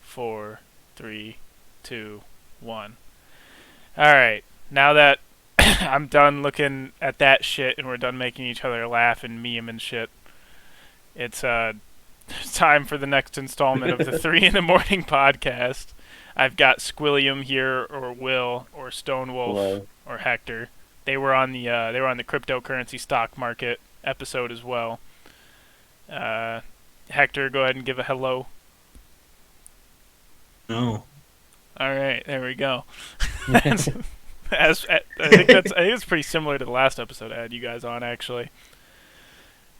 4, 3, 2, 1. Alright, now that I'm done looking at that shit and we're done making each other laugh and meme and shit, it's time for the next installment of the 3 in the Morning podcast. I've got Squilliam here, or Will, or StoneWolf, Hello. or Hector. They were on the cryptocurrency stock market episode as well. Hector, go ahead and give a hello. No. All right, there we go. I think it's pretty similar to the last episode I had you guys on, actually.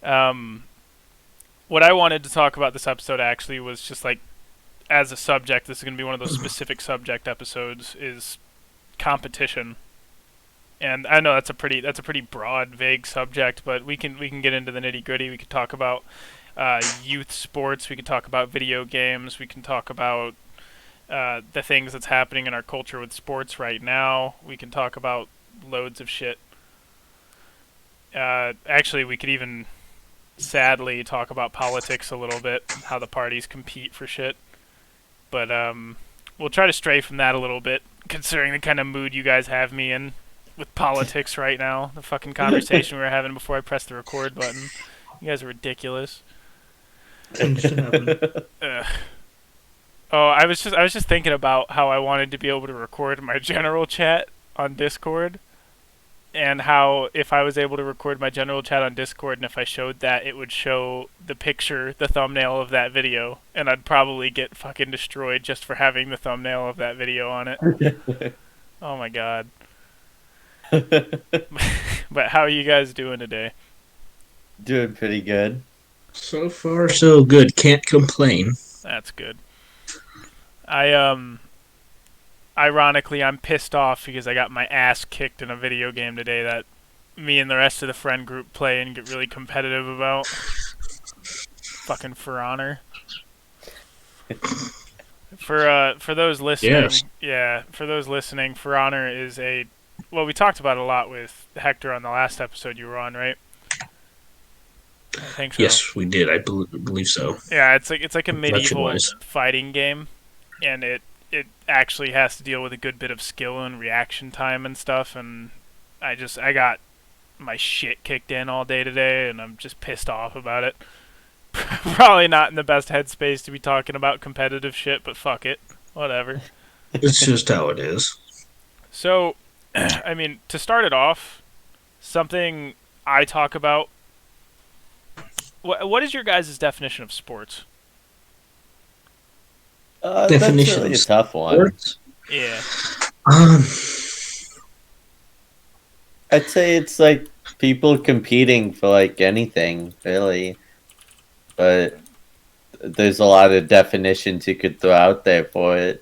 What I wanted to talk about this episode actually was just like, as a subject, this is going to be one of those specific subject episodes, is competition. And I know that's a pretty broad, vague subject, but we can get into the nitty gritty. We could talk about youth sports. We could talk about video games. We can talk about the things that's happening in our culture with sports right now. We can talk about loads of shit. Actually, we could even sadly talk about politics a little bit, how the parties compete for shit. But we'll try to stray from that a little bit, considering the kind of mood you guys have me in with politics right now. The fucking conversation we were having before I pressed the record button. You guys are ridiculous. Oh, I was just thinking about how I wanted to be able to record my general chat on Discord, and how if I was able to record my general chat on Discord, and if I showed that, it would show the picture, the thumbnail of that video, and I'd probably get fucking destroyed just for having the thumbnail of that video on it. Oh my god. But how are you guys doing today? Doing pretty good. So far, so good. Can't complain. That's good. Ironically, I'm pissed off because I got my ass kicked in a video game today that me and the rest of the friend group play and get really competitive about. Fucking For Honor. For those listening, Yes. yeah, for those listening, For Honor is well, we talked about it a lot with Hector on the last episode you were on, right? I think so. Yes, we did. I believe so. Yeah, it's like a medieval Production-wise. fighting game, and it actually has to deal with a good bit of skill and reaction time and stuff, and I got my shit kicked in all day today, and I'm just pissed off about it. Probably not in the best headspace to be talking about competitive shit, but fuck it. Whatever. It's just how it is. So, I mean, to start it off, something I talk about. What is your guys' definition of sports? That's Definition really a of tough one. Sports? Yeah. I'd say it's like people competing for like anything, really. But there's a lot of definitions you could throw out there for it.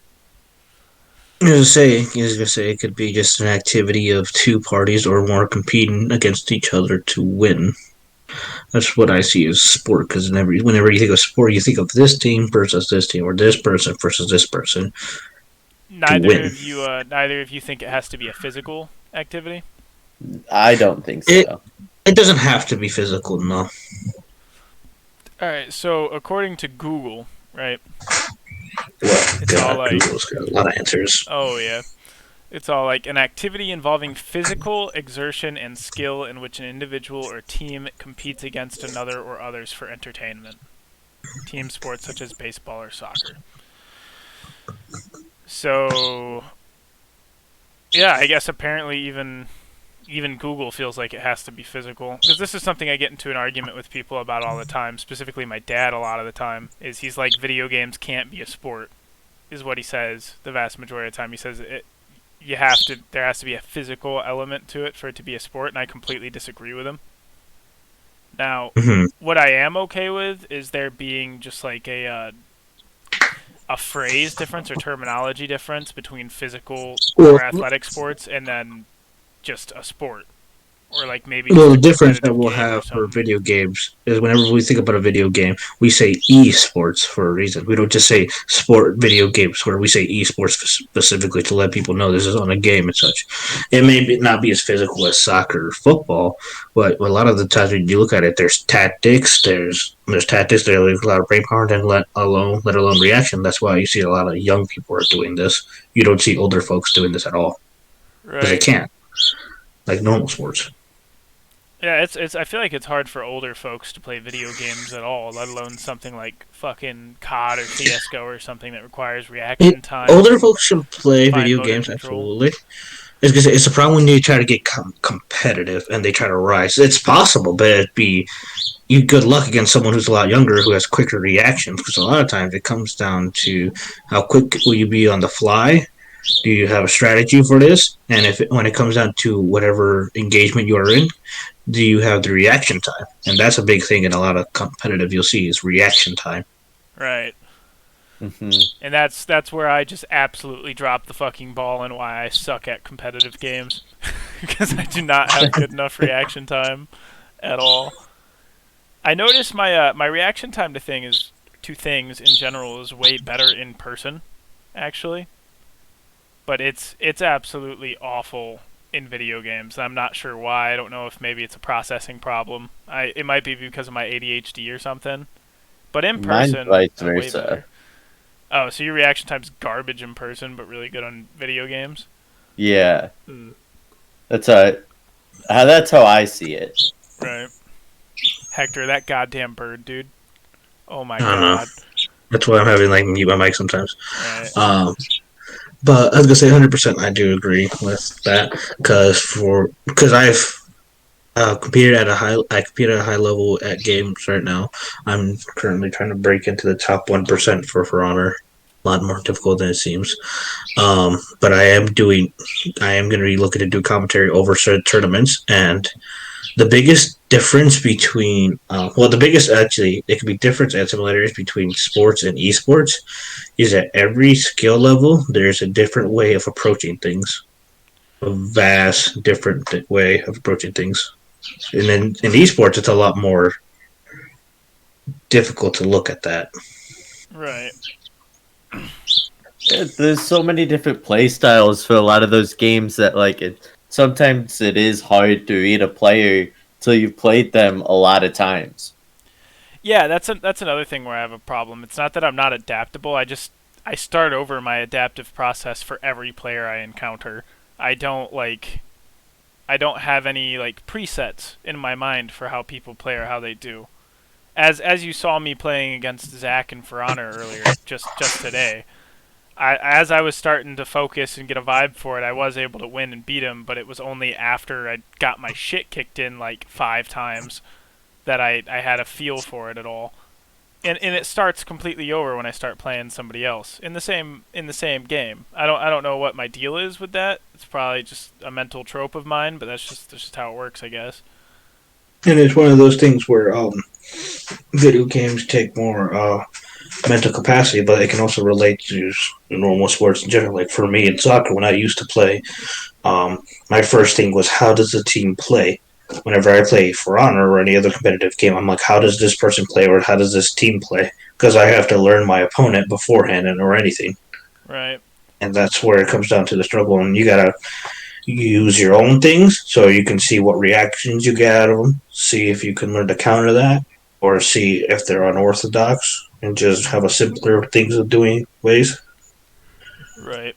I was gonna say it could be just an activity of two parties or more competing against each other to win. That's what I see as sport. Because whenever you think of sport, you think of this team versus this team, or this person versus this person. Neither of you think it has to be a physical activity? I don't think so. It doesn't have to be physical, no. Alright, so according to Google, right? Well, It's all like- Google's got a lot of answers. Oh, yeah. It's all like an activity involving physical exertion and skill in which an individual or team competes against another or others for entertainment. Team sports such as baseball or soccer. So, yeah, I guess apparently even Google feels like it has to be physical. Because this is something I get into an argument with people about all the time, specifically my dad a lot of the time, is he's like, video games can't be a sport, is what he says the vast majority of the time. He says there has to be a physical element to it for it to be a sport, and I completely disagree with him. Now, what I am okay with is there being just like a phrase difference or terminology difference between physical or athletic sports and then just a sport. or like maybe Well, just the a difference that competitive we'll game or have for something. video games is whenever we think about a video game, we say esports for a reason. We don't just say sport video games, where we say esports specifically to let people know this is on a game and such. It may not be as physical as soccer or football, but a lot of the times when you look at it, there's tactics, there's tactics, there's a lot of brain power, and let alone reaction. That's why you see a lot of young people are doing this. You don't see older folks doing this at all because they Right. can't, like normal sports. Yeah, it's. I feel like it's hard for older folks to play video games at all, let alone something like fucking COD or CS:GO or something that requires It, reaction times older and folks can play fine video motor games, control. absolutely. It's a problem when they try to get competitive and they try to rise. It's possible, but it'd be you good luck against someone who's a lot younger who has quicker reactions. Because a lot of times it comes down to how quick will you be on the fly. Do you have a strategy for this? And when it comes down to whatever engagement you are in, do you have the reaction time? And that's a big thing in a lot of competitive you'll see is reaction time. Right. Hmm. And that's where I just absolutely drop the fucking ball and why I suck at competitive games because I do not have good enough reaction time at all. I notice my reaction time to things in general is way better in person, actually. But it's absolutely awful in video games. I'm not sure why. I don't know if maybe it's a processing problem. It might be because of my ADHD or something. But in Mine's person, vice way versa. better. Oh, so your reaction time's garbage in person, but really good on video games? Yeah, Mm. that's how I see it. Right. Hector, that goddamn bird, dude. Oh my I don't know. god. That's why I'm having like mute my mic sometimes. Right. Um, But I was gonna say 100%. I do agree with that because I've competed at a high. I compete at a high level at games right now. I'm currently trying to break into the top 1% for honor. A lot more difficult than it seems. But I am doing. I am going to be looking to do commentary over certain tournaments, and the biggest difference between, the biggest actually, it could be difference and similarities between sports and esports is at every skill level, there's a different way of approaching things. A vast different way of approaching things. And then in esports, it's a lot more difficult to look at that. Right. There's so many different play styles for a lot of those games that sometimes it is hard to read a player till you've played them a lot of times. Yeah, that's another thing where I have a problem. It's not that I'm not adaptable. I start over my adaptive process for every player I encounter. I don't like I don't have any like presets in my mind for how people play or how they do. As you saw me playing against Zach and For Honor earlier, just today. As I was starting to focus and get a vibe for it, I was able to win and beat him, but it was only after I got my shit kicked in like 5 times that I had a feel for it at all. And it starts completely over when I start playing somebody else in the same game. I don't know what my deal is with that. It's probably just a mental trope of mine, but that's just how it works, I guess. And it's one of those things where video games take more mental capacity, but it can also relate to normal sports in general. Like for me in soccer, when I used to play, my first thing was how does the team play? Whenever I play For Honor or any other competitive game, I'm like, how does this person play or how does this team play? Because I have to learn my opponent beforehand or anything. Right. And that's where it comes down to the struggle. And you gotta use your own things so you can see what reactions you get out of them, see if you can learn to counter that, or see if they're unorthodox and just have a simpler things of doing ways. Right.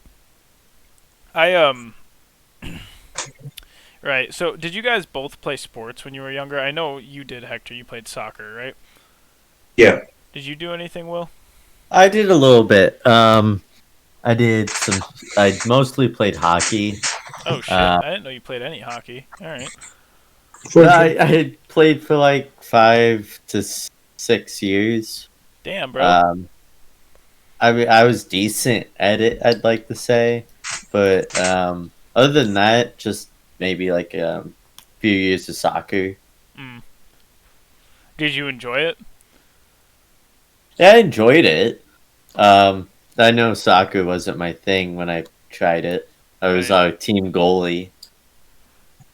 I. Right. So, did you guys both play sports when you were younger? I know you did, Hector. You played soccer, right? Yeah. Did you do anything, Will? I did a little bit. I did some. I mostly played hockey. Oh shit! Uh, I didn't know you played any hockey. All right. I had played for like 5 to 6 years. Damn, bro. Um, I was decent at it, I'd like to say, but other than that, just maybe like a few years of soccer. Mm. Did you enjoy it? Yeah, I enjoyed it. I know soccer wasn't my thing when I tried it. I was Right. our team goalie.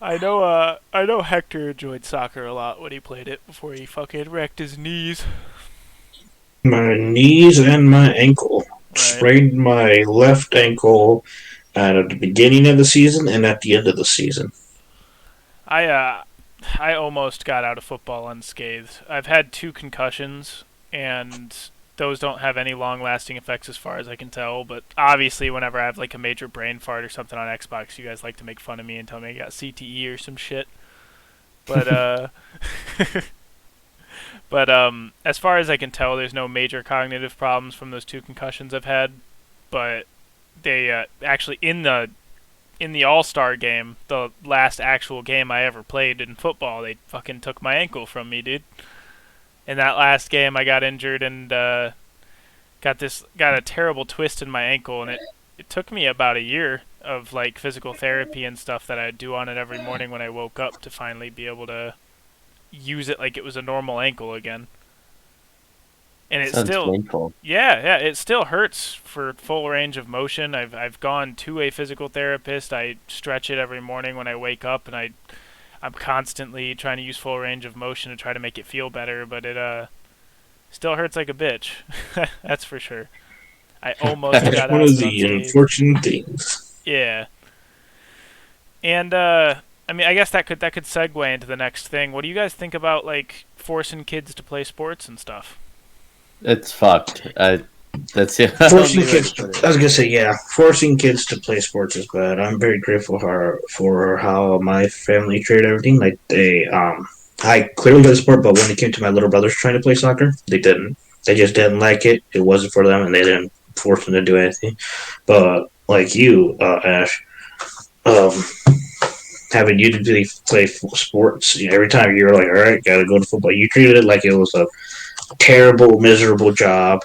I know Hector enjoyed soccer a lot when he played it before he fucking wrecked his knees. My knees and my ankle. Right. Sprained my left ankle at the beginning of the season and at the end of the season. I uh I almost got out of football unscathed. I've had 2 concussions, and those don't have any long-lasting effects as far as I can tell. But obviously, whenever I have like a major brain fart or something on Xbox, you guys like to make fun of me and tell me I got CTE or some shit. But as far as I can tell, there's no major cognitive problems from those 2 concussions I've had. But they actually in the All Star game, the last actual game I ever played in football, they fucking took my ankle from me, dude. In that last game, I got injured and got a terrible twist in my ankle, and it took me about a year of like physical therapy and stuff that I'd do on it every morning when I woke up to finally be able to use it like it was a normal ankle again. And it Sounds still, painful. yeah, it still hurts for full range of motion. I've gone to a physical therapist. I stretch it every morning when I wake up, and I'm constantly trying to use full range of motion to try to make it feel better, but it still hurts like a bitch. That's for sure. I almost That's got one out of of it the unscathed. unfortunate things. Yeah. And I mean, I guess that could segue into the next thing. What do you guys think about like forcing kids to play sports and stuff? It's fucked. That's the Forcing only way kids, to put it. I was gonna say, yeah, forcing kids to play sports is bad. I'm very grateful for how my family treated everything. Like I clearly got the sport, but when it came to my little brothers trying to play soccer, they didn't. They just didn't like it. It wasn't for them, and they didn't force them to do anything. But like you, Ash, um, having you to play sports, every time you were like, all right, gotta go to football. You treated it like it was a terrible, miserable job.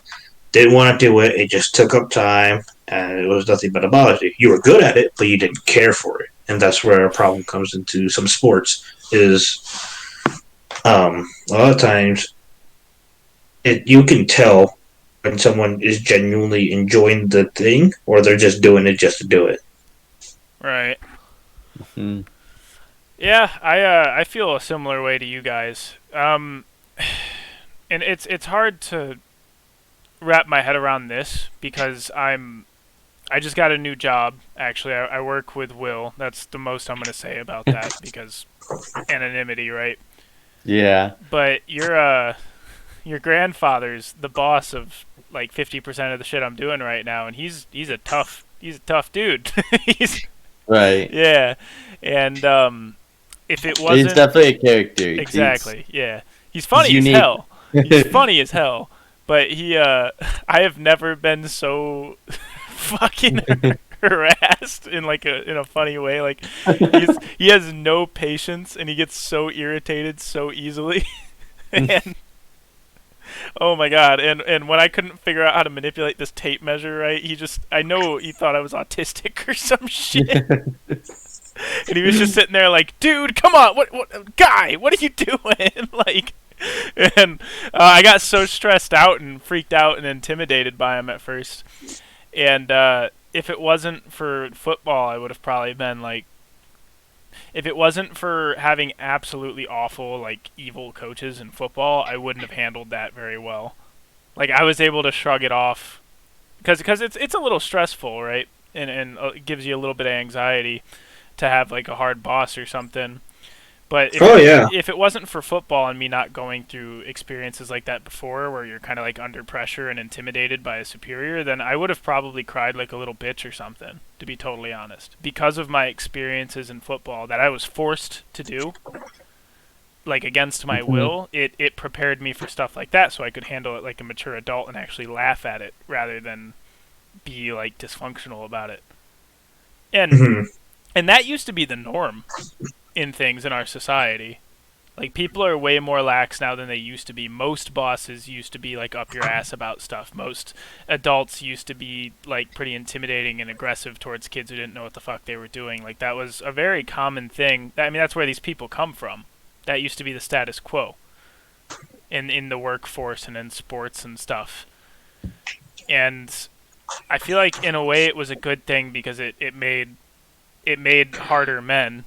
Didn't want to do it. It just took up time, and it was nothing but about it. You were good at it, but you didn't care for it, and that's where a problem comes into some sports. Is a lot of times you can tell when someone is genuinely enjoying the thing, or they're just doing it just to do it. Right. Hmm. Yeah, I feel a similar way to you guys. And it's hard to wrap my head around this because I just got a new job. Actually, I work with Will. That's the most I'm gonna say about that because anonymity, right? Yeah. But your grandfather's the boss of like 50% of the shit I'm doing right now, and he's a tough dude. he's Right. yeah, and if it He's wasn't definitely a character. exactly, yeah, he's He's funny as unique. hell. He's funny as hell, but I have never been so fucking harassed in like in a funny way. Like he has no patience and he gets so irritated so easily. And oh my god, and when I couldn't figure out how to manipulate this tape measure right, I know he thought I was autistic or some shit. And he was just sitting there like, "Dude, come on. What guy, what are you doing?" Like and I got so stressed out and freaked out and intimidated by him at first. And if it wasn't for football, I would have probably been like, if it wasn't for having absolutely awful, like evil coaches in football, I wouldn't have handled that very well. Like I was able to shrug it off because it's a little stressful, right? And it gives you a little bit of anxiety to have like a hard boss or something. But Oh yeah. if it wasn't for football and me not going through experiences like that before, where you're kind of like under pressure and intimidated by a superior, then I would have probably cried like a little bitch or something. To be totally honest, because of my experiences in football that I was forced to do, like against my Mhm. will, it prepared me for stuff like that, so I could handle it like a mature adult and actually laugh at it rather than be like dysfunctional about it. And Mhm. and that used to be the norm in things in our society. Like people are way more lax now than they used to be. Most bosses used to be like up your ass about stuff. Most adults used to be like pretty intimidating and aggressive towards kids who didn't know what the fuck they were doing. Like that was a very common thing. I mean, that's where these people come from. That used to be the status quo in the workforce and in sports and stuff. And I feel like in a way it was a good thing because it made harder men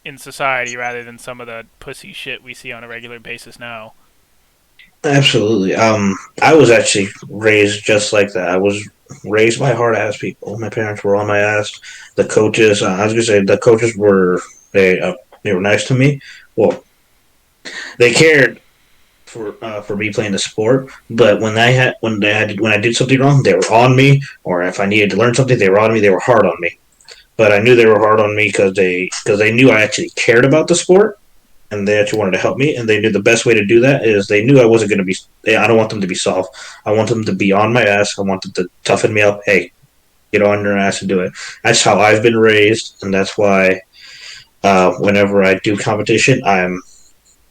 in society rather than some of the pussy shit we see on a regular basis now. Absolutely. I was actually raised just like that. I was raised by hard ass people. My parents were on my ass. The coaches, I was gonna say, the coaches were they were nice to me. Well, they cared for me playing the sport. But when I did something wrong, they were on me. Or if I needed to learn something, they were on me. They were hard on me. But I knew they were hard on me because they knew I actually cared about the sport and they actually wanted to help me. And they knew the best way to do that is they knew I wasn't going to be. I don't want them to be soft. I want them to be on my ass. I want them to toughen me up. Hey, get on your ass and do it. That's how I've been raised, and that's why whenever I do competition,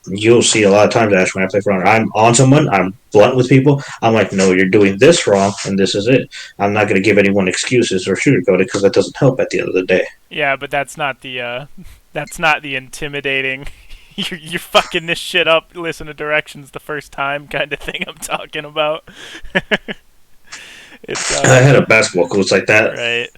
you'll see a lot of times actually when I play for honor, I'm on someone, I'm blunt with people. I'm like, no, you're doing this wrong, and this is it. I'm not going to give anyone excuses or sugarcoat it because that doesn't help at the end of the day. Yeah, but that's not the that's not the intimidating. You're fucking this shit up. Listen to directions the first time, kind of thing I'm talking about. It's I had a basketball coach like that. right.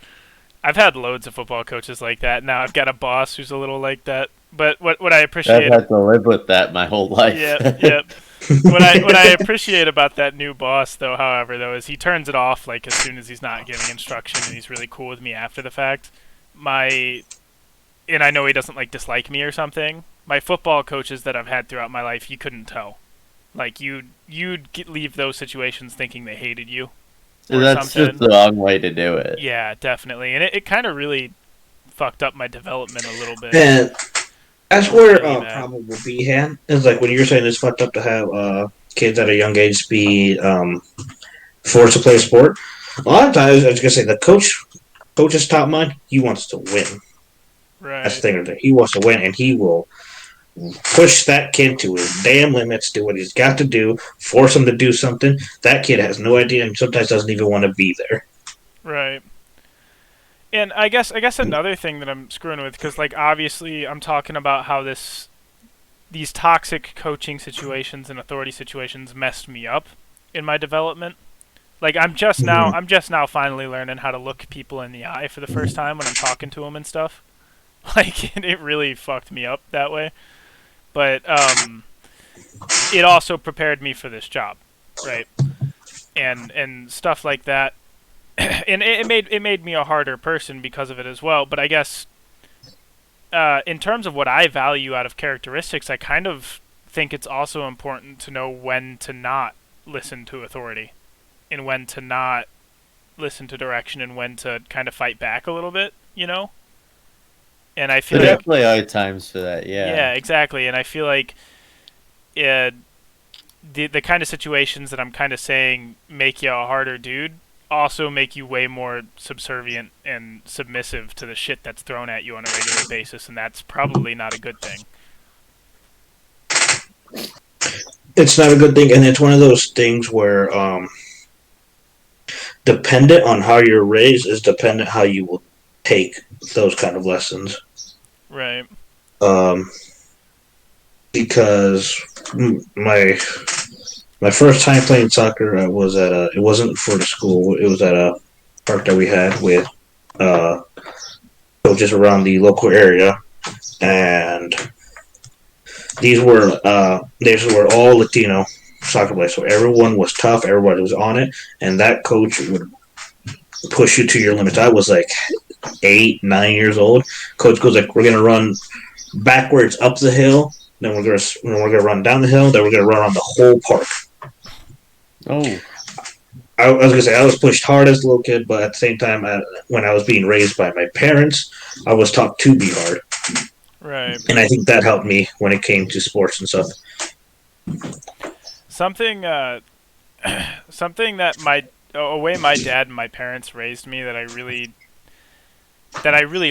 I've had loads of football coaches like that. Now I've got a boss who's a little like that. But what I I've appreciate, had to live with that my whole life. yep. What I appreciate about that new boss though, however, though, is he turns it off like as soon as he's not giving instruction, and he's really cool with me after the fact. My and I know he doesn't like dislike me or something. My football coaches that I've had throughout my life, you couldn't tell. Like you'd leave those situations thinking they hated you So or that's something. just the wrong way to do it. Yeah, definitely, and it kind of really fucked up my development a little bit. And that's It was where really bad. problem will be, Han. Is like when you're saying it's fucked up to have kids at a young age be forced to play a sport. A lot of times, I was gonna say the coach's top mind. He wants to win. That's the Right, thing. Right there. He wants to win, and he will push that kid to his damn limits, do what he's got to do, force him to do something. That kid has no idea and sometimes doesn't even want to be there. right. And I guess another thing that I'm screwing with, because like obviously I'm talking about how these toxic coaching situations and authority situations messed me up in my development. Like Mm-hmm. I'm just now finally learning how to look people in the eye for the first time when I'm talking to them and stuff. Like it really fucked me up that way. But it also prepared me for this job, right? And stuff like that. And it made me a harder person because of it as well. But I guess in terms of what I value out of characteristics, I kind of think it's also important to know when to not listen to authority and when to not listen to direction and when to kind of fight back a little bit, you know? And I feel There like, definitely are times for that, yeah. yeah, exactly. And I feel like uh, the kind of situations that I'm kind of saying make you a harder dude also make you way more subservient and submissive to the shit that's thrown at you on a regular basis, and that's probably not a good thing. It's not a good thing, and it's one of those things where dependent on how you're raised is dependent how you will take those kind of lessons. Right. Um, because my first time playing soccer was at a. It wasn't for the school. It was at a park that we had with uh, coaches around the local area, and these were all Latino soccer players. So everyone was tough. Everybody was on it, and that coach would push you to your limits. I was like 8, 9 years old. Coach goes like, "We're gonna run backwards up the hill. Then we're gonna run down the hill. Then we're gonna run around the whole park." Oh, I was gonna say I was pushed hard as a little kid, but at the same time, when I was being raised by my parents, I was taught to be hard, Right. and I think that helped me when it came to sports and stuff. Something something that my a way my dad and my parents raised me that I really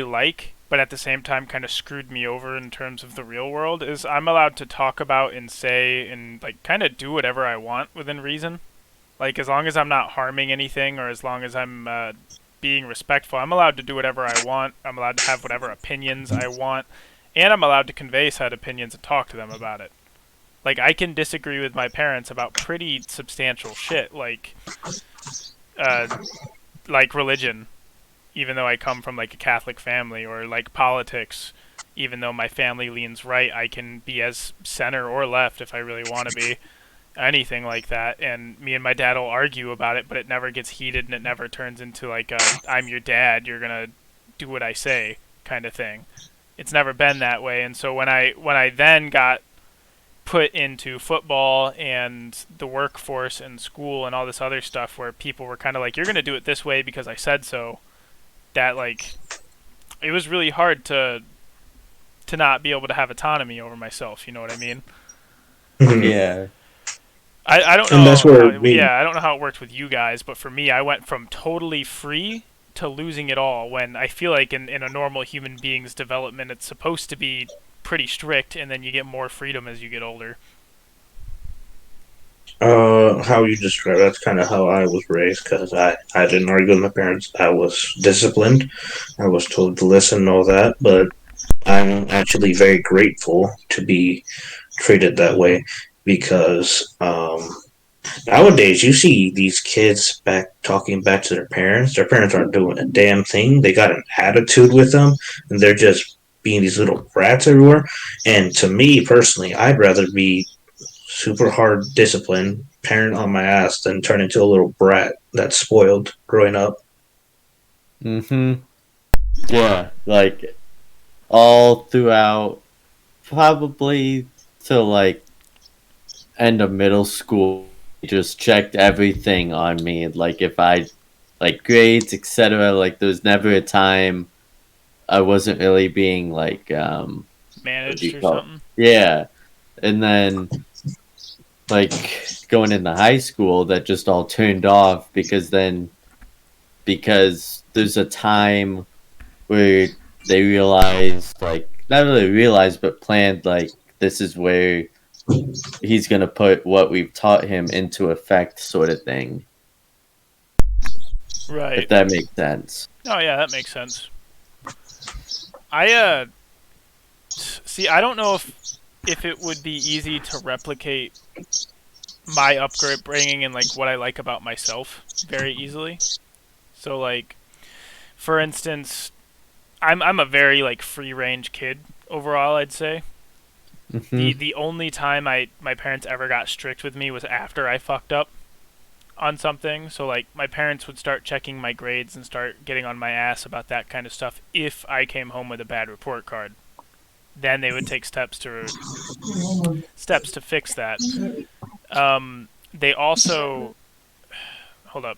like, but at the same time kind of screwed me over in terms of the real world is I'm allowed to talk about and say and like kind of do whatever I want within reason. Like as long as I'm not harming anything or as long as I'm being respectful, I'm allowed to do whatever I want. I'm allowed to have whatever opinions I want, and I'm allowed to convey said opinions and talk to them about it. Like I can disagree with my parents about pretty substantial shit, uh, like religion, even though I come from like a Catholic family, or like politics, even though my family leans right, I can be as center or left if I really want to be. Anything like that. And me and my dad will argue about it, but it never gets heated and it never turns into like a I'm your dad, you're going to do what I say kind of thing. It's never been that way. And so when I then got put into football and the workforce and school and all this other stuff where people were kind of like you're going to do it this way because I said so, that like it was really hard to not be able to have autonomy over myself, you know what I mean? Mhm. Yeah. I don't And that's know where how, me. yeah, I don't know how it worked with you guys, but for me I went from totally free to losing it all when I feel like in a normal human being's development it's supposed to be pretty strict and then you get more freedom as you get older. How you describe that's kind of how I was raised because I didn't argue with my parents. I was disciplined. I was told to listen and all that, but I'm actually very grateful to be treated that way because nowadays you see these kids back talking back to their parents. Their parents aren't doing a damn thing. They got an attitude with them, and they're just being these little brats everywhere. And to me personally, I'd rather be super hard discipline, parent on my ass, than turn into a little brat that's spoiled growing up. Mm-hmm. Yeah, like all throughout, probably till like end of middle school, just checked everything on me. Like if I like grades, etc. Like there was never a time I wasn't really being like what do Managed you or call it? something. Yeah. And then like going into high school that just all turned off because there's a time where they realized like not really realized but planned like this is where he's gonna put what we've taught him into effect sort of thing. If Right. that makes sense. Oh yeah, that makes sense. I see I don't know if it would be easy to replicate my upbringing and like what I like about myself very easily. So like for instance, I'm a very like free range kid overall, I'd say. The Hmm. the only time my parents ever got strict with me was after I fucked up on something. So like my parents would start checking my grades and start getting on my ass about that kind of stuff if I came home with a bad report card. Then they would take steps to fix that. They also hold up.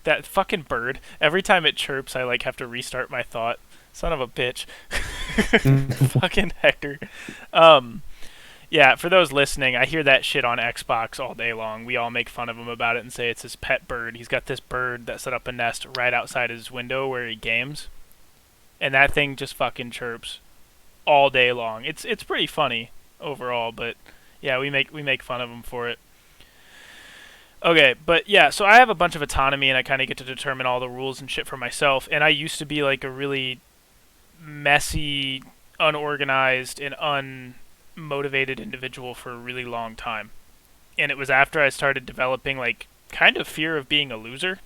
That fucking bird. Every time it chirps, I like have to restart my thought. Son of a bitch. Fucking Hector. Um, yeah, for those listening, I hear that shit on Xbox all day long. We all make fun of him about it and say it's his pet bird. He's got this bird that set up a nest right outside his window where he games, and that thing just fucking chirps all day long. It's pretty funny overall, but yeah, we make fun of him for it. Okay, but yeah, so I have a bunch of autonomy and I kind of get to determine all the rules and shit for myself. And I used to be like a really messy, unorganized, and unmotivated individual for a really long time. And it was after I started developing like kind of fear of being a loser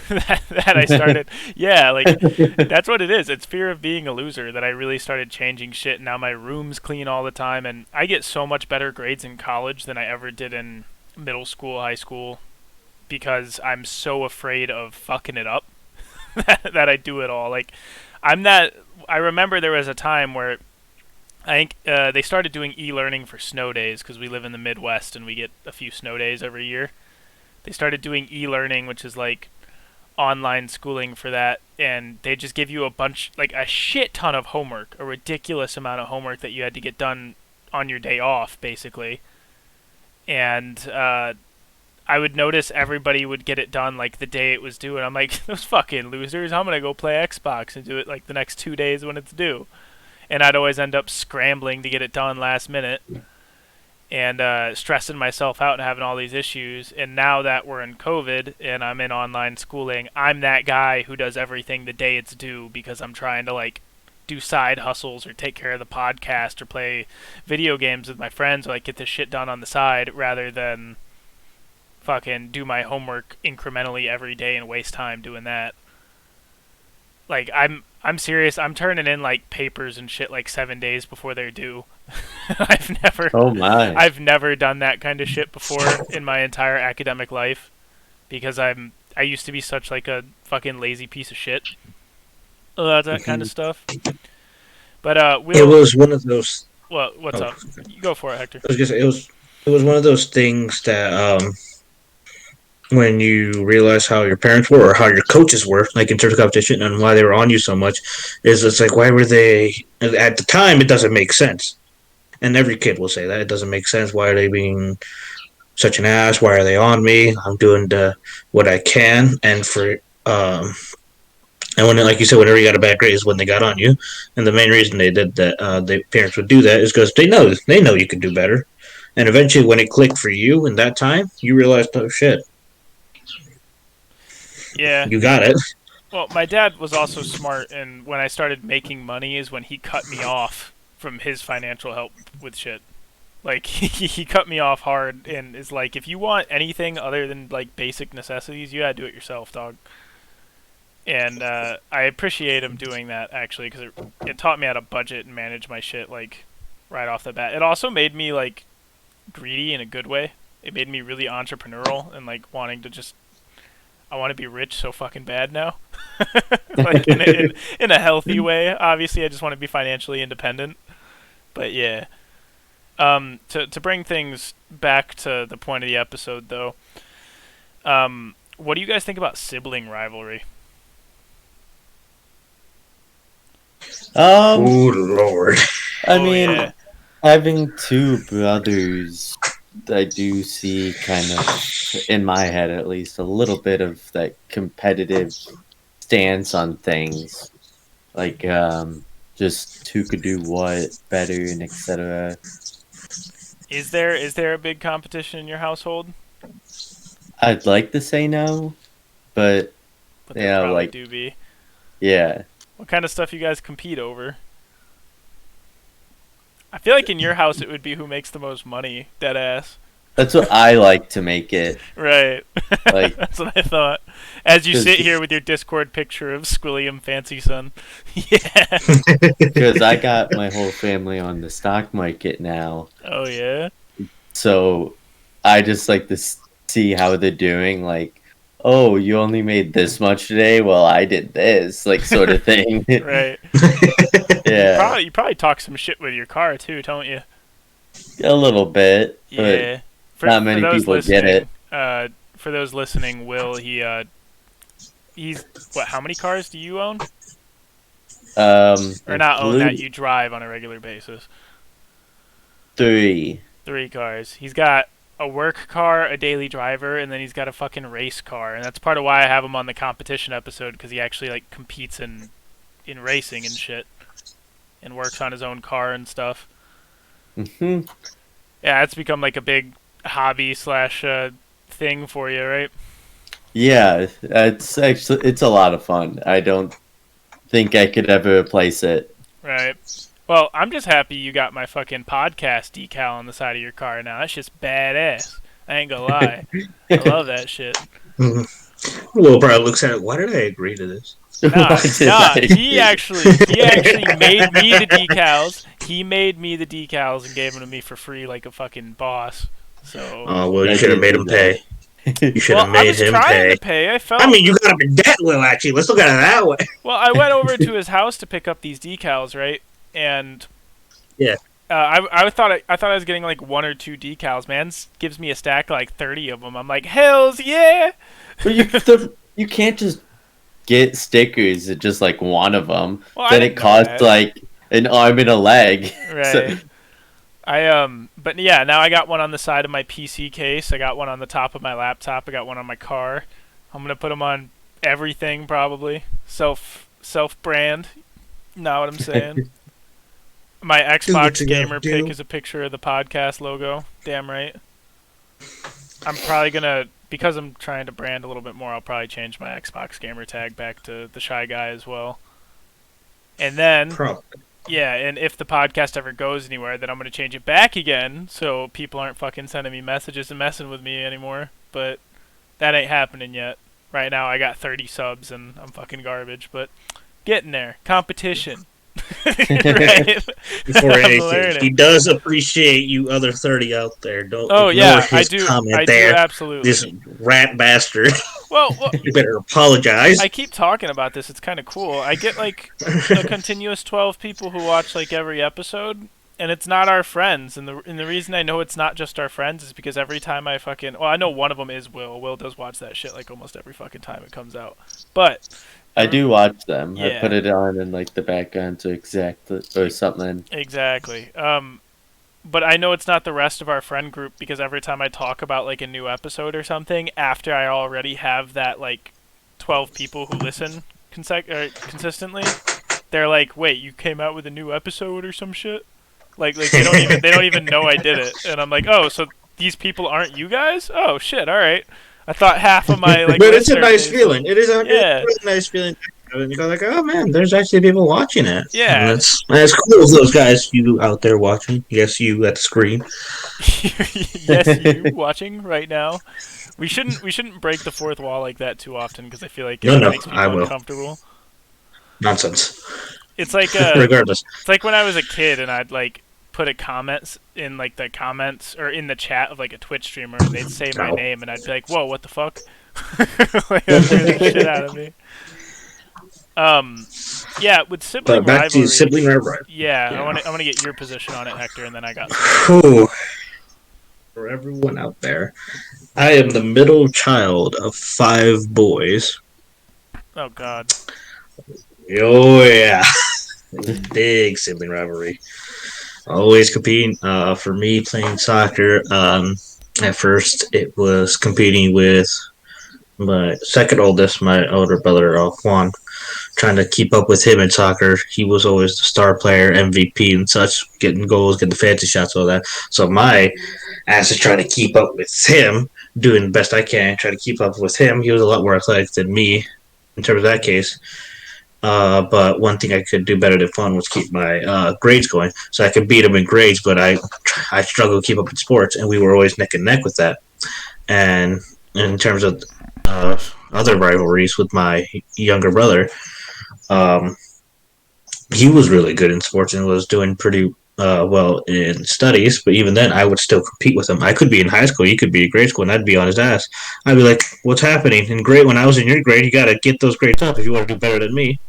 that I started. Yeah, like that's what it is. It's fear of being a loser that I really started changing shit. Now my room's clean all the time, and I get so much better grades in college than I ever did in middle school, high school, because I'm so afraid of fucking it up that I do it all. Like I'm that. I remember there was a time where I think they started doing e-learning for snow days because we live in the Midwest and we get a few snow days every year. They started doing e-learning, which is like online schooling for that, and they just give you a bunch, like a shit ton of homework, a ridiculous amount of homework that you had to get done on your day off, basically. And I would notice everybody would get it done like the day it was due, and I'm like, those fucking losers, I'm gonna go play Xbox and do it like the next 2 days when it's due. And I'd always end up scrambling to get it done last minute and stressing myself out and having all these issues. And now that we're in COVID and I'm in online schooling, I'm that guy who does everything the day it's due because I'm trying to like do side hustles or take care of the podcast or play video games with my friends or like get this shit done on the side rather than fucking do my homework incrementally every day and waste time doing that. Like I'm serious. I'm turning in like papers and shit like 7 days before they're due. I've never Oh my. I've never done that kind of shit before in my entire academic life because I used to be such like a fucking lazy piece of shit about that kind of Mhm. stuff. But It we'll was one of those. what's Oh, up? You go for it, Hector. I was gonna say it was one of those things that when you realize how your parents were or how your coaches were, like in terms of competition and why they were on you so much, is it's like why were they at the time? It doesn't make sense, and every kid will say that it doesn't make sense. Why are they being such an ass? Why are they on me? I'm doing what I can, and for and when, like you said, whenever you got a bad grade is when they got on you. And the main reason they did that, the parents would do that is because they know you could do better. And eventually, when it clicked for you in that time, you realized, oh shit, Yeah. you got it. Well, my dad was also smart, and when I started making money is when he cut me off from his financial help with shit. Like he cut me off hard, and is like, if you want anything other than like basic necessities, you gotta do it yourself, dog. And I appreciate him doing that actually, because it taught me how to budget and manage my shit like right off the bat. It also made me like greedy in a good way. It made me really entrepreneurial and like wanting to just I want to be rich so fucking bad now. Like in a healthy way. Obviously, I just want to be financially independent. But yeah, to bring things back to the point of the episode, though, what do you guys think about sibling rivalry? Um, Oh Lord. I Oh mean, yeah, having two brothers, I do see kind of, in my head at least, a little bit of that competitive stance on things. Like, just who could do what better and etc. is there a big competition in your household? I'd like to say no, but But there yeah, probably like, do be. yeah. What kind of stuff you guys compete over? I feel like in your house it would be who makes the most money, dead ass. That's what I like to make it. Right. Like, That's what I thought. As you sit because here with your Discord picture of Squilliam Fancy Son. Yeah. I got my whole family on the stock market now. Oh yeah. So I just like to see how they're doing. Like, oh, you only made this much today? Well, I did this, like, sort of thing. Right. You Yeah, probably talk some shit with your car too, don't you? a little bit, but Yeah. For not for many those people get listening, it. Will he's what? How many cars do you own? Or not own that Include you drive on a regular basis? 3. 3 cars. He's got a work car, a daily driver, and then he's got a fucking race car. And that's part of why I have him on the competition episode, because he actually like competes in racing and shit, and works on his own car and stuff. Hmm. Yeah, it's become like a big hobby slash thing for you, right? Yeah, it's a lot of fun. I don't think I could ever replace it. Right. Well, I'm just happy you got my fucking podcast decal on the side of your car now. That's just badass. I ain't gonna lie. I love that shit. Will probably looks at it. Why did I agree to this? Nah, Why did nah. I agree? He actually made me the decals. He made me the decals and gave them to me for free, like a fucking boss. So, Oh well, you I should have did made do him pay. that. You should well, have I made was him trying pay. to pay. I felt. I mean, you got him in debt, Will. Actually, let's look at it that way. Well, I went over to his house to pick up these decals, right? And Yeah. I thought I was getting like 1 or 2 decals. Man gives me a stack of like 30 of them. I'm like, hells yeah! But you can't just get stickers at just like one of them. Well, I Then didn't it know costs that. like an arm and a leg. So, Right. But yeah, now I got one on the side of my PC case. I got one on the top of my laptop. I got one on my car. I'm gonna put them on everything probably. Self brand. Know what I'm saying? My Do what Xbox you gotta gamer do. pic is a picture of the podcast logo. Damn right. I'm probably gonna because I'm trying to brand a little bit more. I'll probably change my Xbox gamer tag back to TheShyGuy as well. And then Probably. yeah, and if the podcast ever goes anywhere, then I'm gonna change it back again so people aren't fucking sending me messages and messing with me anymore. But that ain't happening yet. Right now I got 30 subs and I'm fucking garbage, but Getting there. Competition. Right? Before I'm anything, he learning. does appreciate you other 30 out there. Don't Oh ignore yeah, I his do. comment I do there. absolutely. This rat bastard. Well, You better apologize. I keep talking about this. It's kind of cool. I get like a continuous 12 people who watch like every episode, and it's not our friends. And the reason I know it's not just our friends is because every time I fucking I know one of them is Will. Will does watch that shit like almost every fucking time it comes out. But I do watch them. I Yeah. put it on in like the background to exactly or something. exactly. But I know it's not the rest of our friend group because every time I talk about like a new episode or something, after I already have that like 12 people who listen consistently, they're like, "Wait, you came out with a new episode or some shit?" Like they don't even know I did it, and I'm like, "Oh, so these people aren't you guys? Oh shit, all right." I thought half of my like But it's a listener nice base. feeling. It's a Yeah, really nice feeling. And you go like, oh man, there's actually people watching it. And yeah. that's cool. Those guys, you out there watching. Yes, you at the screen. Yes, you watching right now. We shouldn't break the fourth wall like that too often because I feel like No, it no, makes I people will. uncomfortable. Nonsense. It's like Regardless. it's like when I was a kid and I'd like put a comments in like the comments or in the chat of like a Twitch streamer and they'd say my Ow. name and I'd be like, "Whoa, what the fuck?" Like that scared the shit out of me. Yeah, with sibling But back to rivalry. sibling rivalry. Yeah, Yeah. I want to get your position on it, Hector, and then I got some. Whew. For everyone out there, I am the middle child of 5 boys. Oh God. Oh yeah, big sibling rivalry. Always competing. For me, playing soccer. At first, it was competing with my second oldest, my older brother, Juan. Trying to keep up with him in soccer. He was always the star player, MVP, and such, getting goals, getting the fancy shots, all that. So my ass is trying to keep up with him, doing the best I can, trying to keep up with him. He was a lot more athletic than me in terms of that case. But one thing I could do better than fun was keep my grades going, so I could beat him in grades. But I struggled to keep up in sports, and we were always neck and neck with that. And in terms of other rivalries with my younger brother, um, he was really good in sports and was doing pretty well in studies. But even then, I would still compete with him. I could be in high school, he could be in grade school, and I'd be on his ass. I'd be like, "What's happening?" In grade, when I was in your grade, you got to get those grades up if you want to do better than me.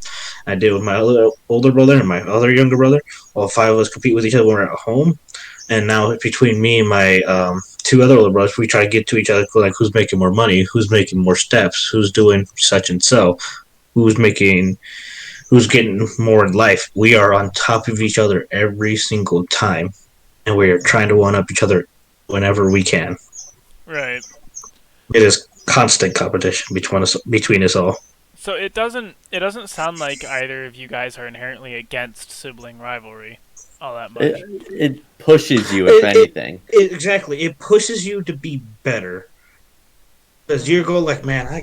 I did with my other older brother and my other younger brother. All 5 of us compete with each other when we're at home. And now between me and my 2 other older brothers, we try to get to each other, like who's making more money, who's making more steps, who's doing such and so, who's making, who's getting more in life. We are on top of each other every single time, and we are trying to one up each other whenever we can. Right. It is constant competition between us all. So it doesn't sound like either of you guys are inherently against sibling rivalry all that much. It pushes you, if anything. Exactly. It pushes you to be better. Because you go like, man, I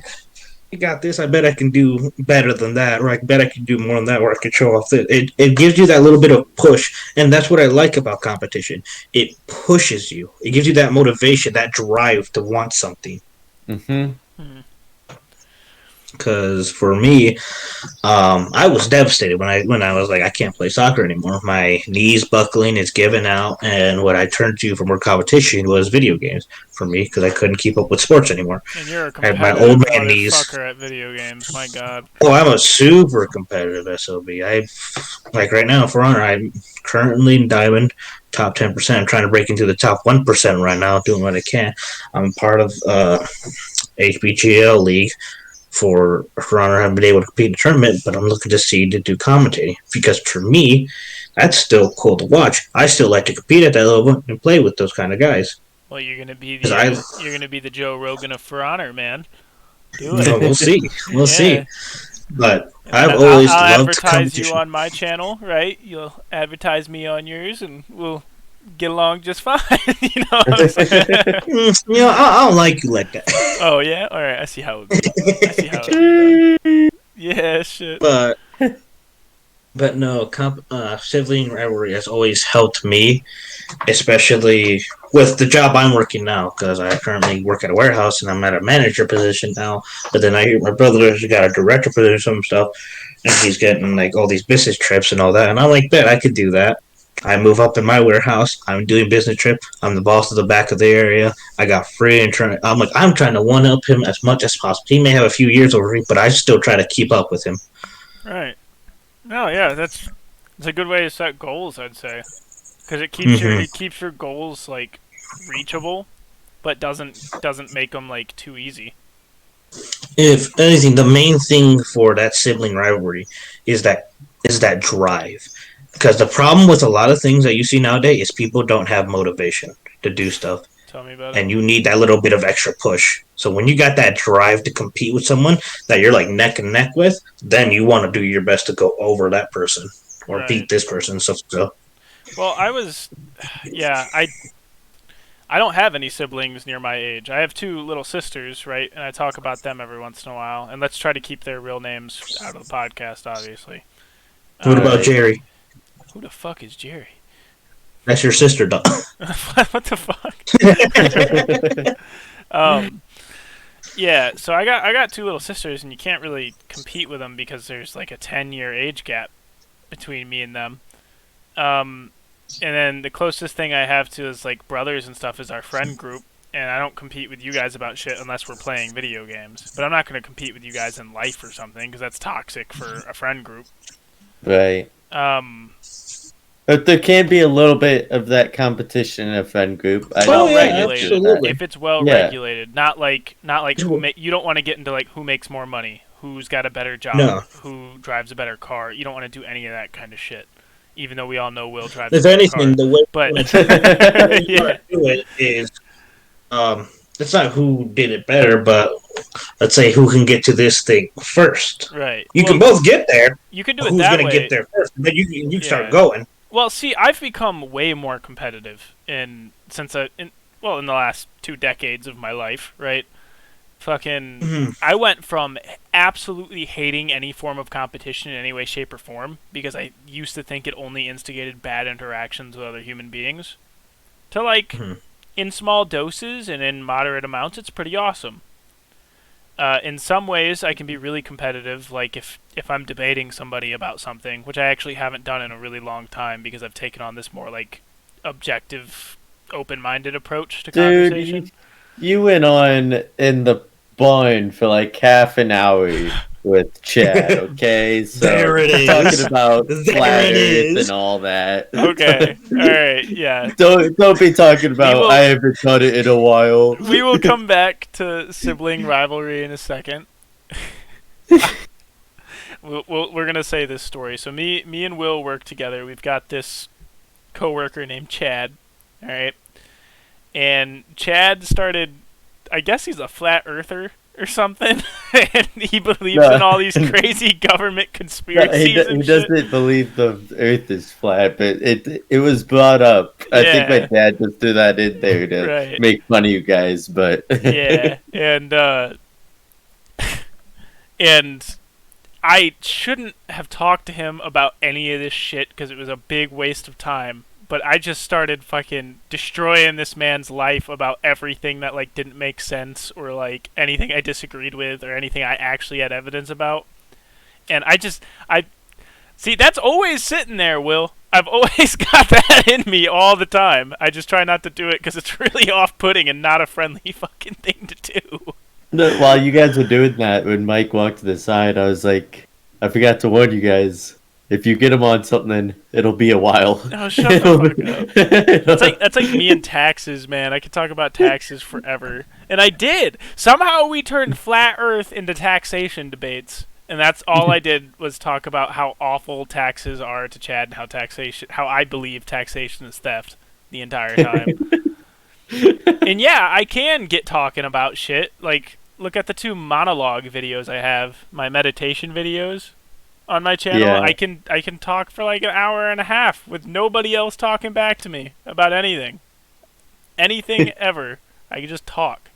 got this. I bet I can do better than that, or I bet I can do more than that, or I can show off this. It gives you that little bit of push, and that's what I like about competition. It pushes you. It gives you that motivation, that drive to want something. Mm-hmm. Hmm. Because for me, I was devastated when I was like, I can't play soccer anymore. My knees buckling, it's giving out, and what I turned to for more competition was video games for me because I couldn't keep up with sports anymore. And you're a I had my competitive old man knees. motherfucker at video games. My God. Oh, I'm a super competitive SOB. I like right now for honor. I'm currently in diamond, top 10%. I'm trying to break into the top 1% right now, doing what I can. I'm part of HBGL league. For honor, I haven't been able to compete in a tournament, but I'm looking to see to do commentating because for me, that's still cool to watch. I still like to compete at that level and play with those kind of guys. Well, you're gonna be 'Cause I- you're gonna be the Joe Rogan of For Honor, man. Do it. No, we'll see. We'll see. But And I've then always I'll loved advertise competition. you on my channel, right? You'll advertise me on yours, and we'll get along just fine. You know what I'm saying? You know, I don't like you like that. Oh yeah, all right. I see how it would be. I see how it would be done. Yeah, shit. But But no, sibling rivalry has always helped me, especially with the job I'm working now, because I currently work at a warehouse and I'm at a manager position now. But then I hear my brother's got a director position, some stuff, and he's getting like all these business trips and all that. And I'm like, bet I could do that. I move up in my warehouse. I'm doing business trip. I'm the boss of the back of the area. I got free and trying. I'm trying to one up him as much as possible. He may have a few years over me, but I still try to keep up with him. Right. No, yeah, it's a good way to set goals, I'd say, because Mm-hmm. it keeps your goals like reachable, but doesn't make them like too easy. If anything, the main thing for that sibling rivalry is that drive. Because the problem with a lot of things that you see nowadays is people don't have motivation to do stuff, Tell me about it. and you need that little bit of extra push. So when you got that drive to compete with someone that you're like neck and neck with, then you want to do your best to go over that person or beat Right. this person. So Well, yeah, I don't have any siblings near my age. I have two little sisters, right? And I talk about them every once in a while. And let's try to keep their real names out of the podcast, obviously. what about Um, Right. Jerry? who the fuck is Jerry? That's your sister, dog. What the fuck? um, yeah. So I got two little sisters, and you can't really compete with them because there's like a 10-year age gap between me and them. Um, and then the closest thing I have to is like brothers and stuff is our friend group. And I don't compete with you guys about shit unless we're playing video games. But I'm not going to compete with you guys in life or something because that's toxic for a friend group. Right. Um, But there can be a little bit of that competition in a friend group. I Oh well don't yeah, understand regulated. that. absolutely. If it's well Yeah. regulated, not like you don't want to get into like who makes more money, who's got a better job, No, who drives a better car. You don't want to do any of that kind of shit. Even though we all know Will drives a if better anything, car, but the way you want yeah, to do it is it's not who did it better, but let's say who can get to this thing first. right. You Well, can both get there. you can do it Who's that gonna get way. there first? Then you start Yeah. going. Well, see, I've become way more competitive in the last 2 decades of my life, right? Fucking, Mm-hmm. I went from absolutely hating any form of competition in any way, shape, or form because I used to think it only instigated bad interactions with other human beings to like Mm-hmm. in small doses and in moderate amounts, it's pretty awesome. In some ways, I can be really competitive, like if I'm debating somebody about something, which I actually haven't done in a really long time because I've taken on this more like objective, open-minded approach to Dude, conversation. you went on in the barn for like half an hour with Chad, okay? So There it talking is. about There flat it Earth is. and all that. Okay, all right, yeah. Don't be talking We about I will haven't done it in a while. we will come back to sibling rivalry in a second. We're gonna say this story. So me and Will work together. We've got this coworker named Chad. All right, and Chad started. I guess he's a flat earther or something, and he believes in No. all these crazy government No, conspiracies he and shit. doesn't believe the Earth is flat, but it was brought up. I think my Yeah, dad just threw that in there to right. make fun of you guys, but Yeah, and I shouldn't have talked to him about any of this shit because it was a big waste of time. But I just started fucking destroying this man's life about everything that like didn't make sense or like anything I disagreed with or anything I actually had evidence about. And I see that's always sitting there, Will. I've always got that in me all the time. I just try not to do it because it's really off-putting and not a friendly fucking thing to do. no, while you guys were doing that, when Mike walked to the side, I was like, I forgot to warn you guys. If you get him on something, it'll be a while. Oh, shut the fuck up. That's like me and taxes, man. I could talk about taxes forever. And I did. Somehow we turned flat earth into taxation debates. And that's all I did was talk about how awful taxes are to Chad and how I believe taxation is theft the entire time. And yeah, I can get talking about shit. Like look at the two monologue videos I have, my meditation videos on my channel. Yeah. I can talk for like an hour and a half with nobody else talking back to me about anything. Anything ever. I can just talk.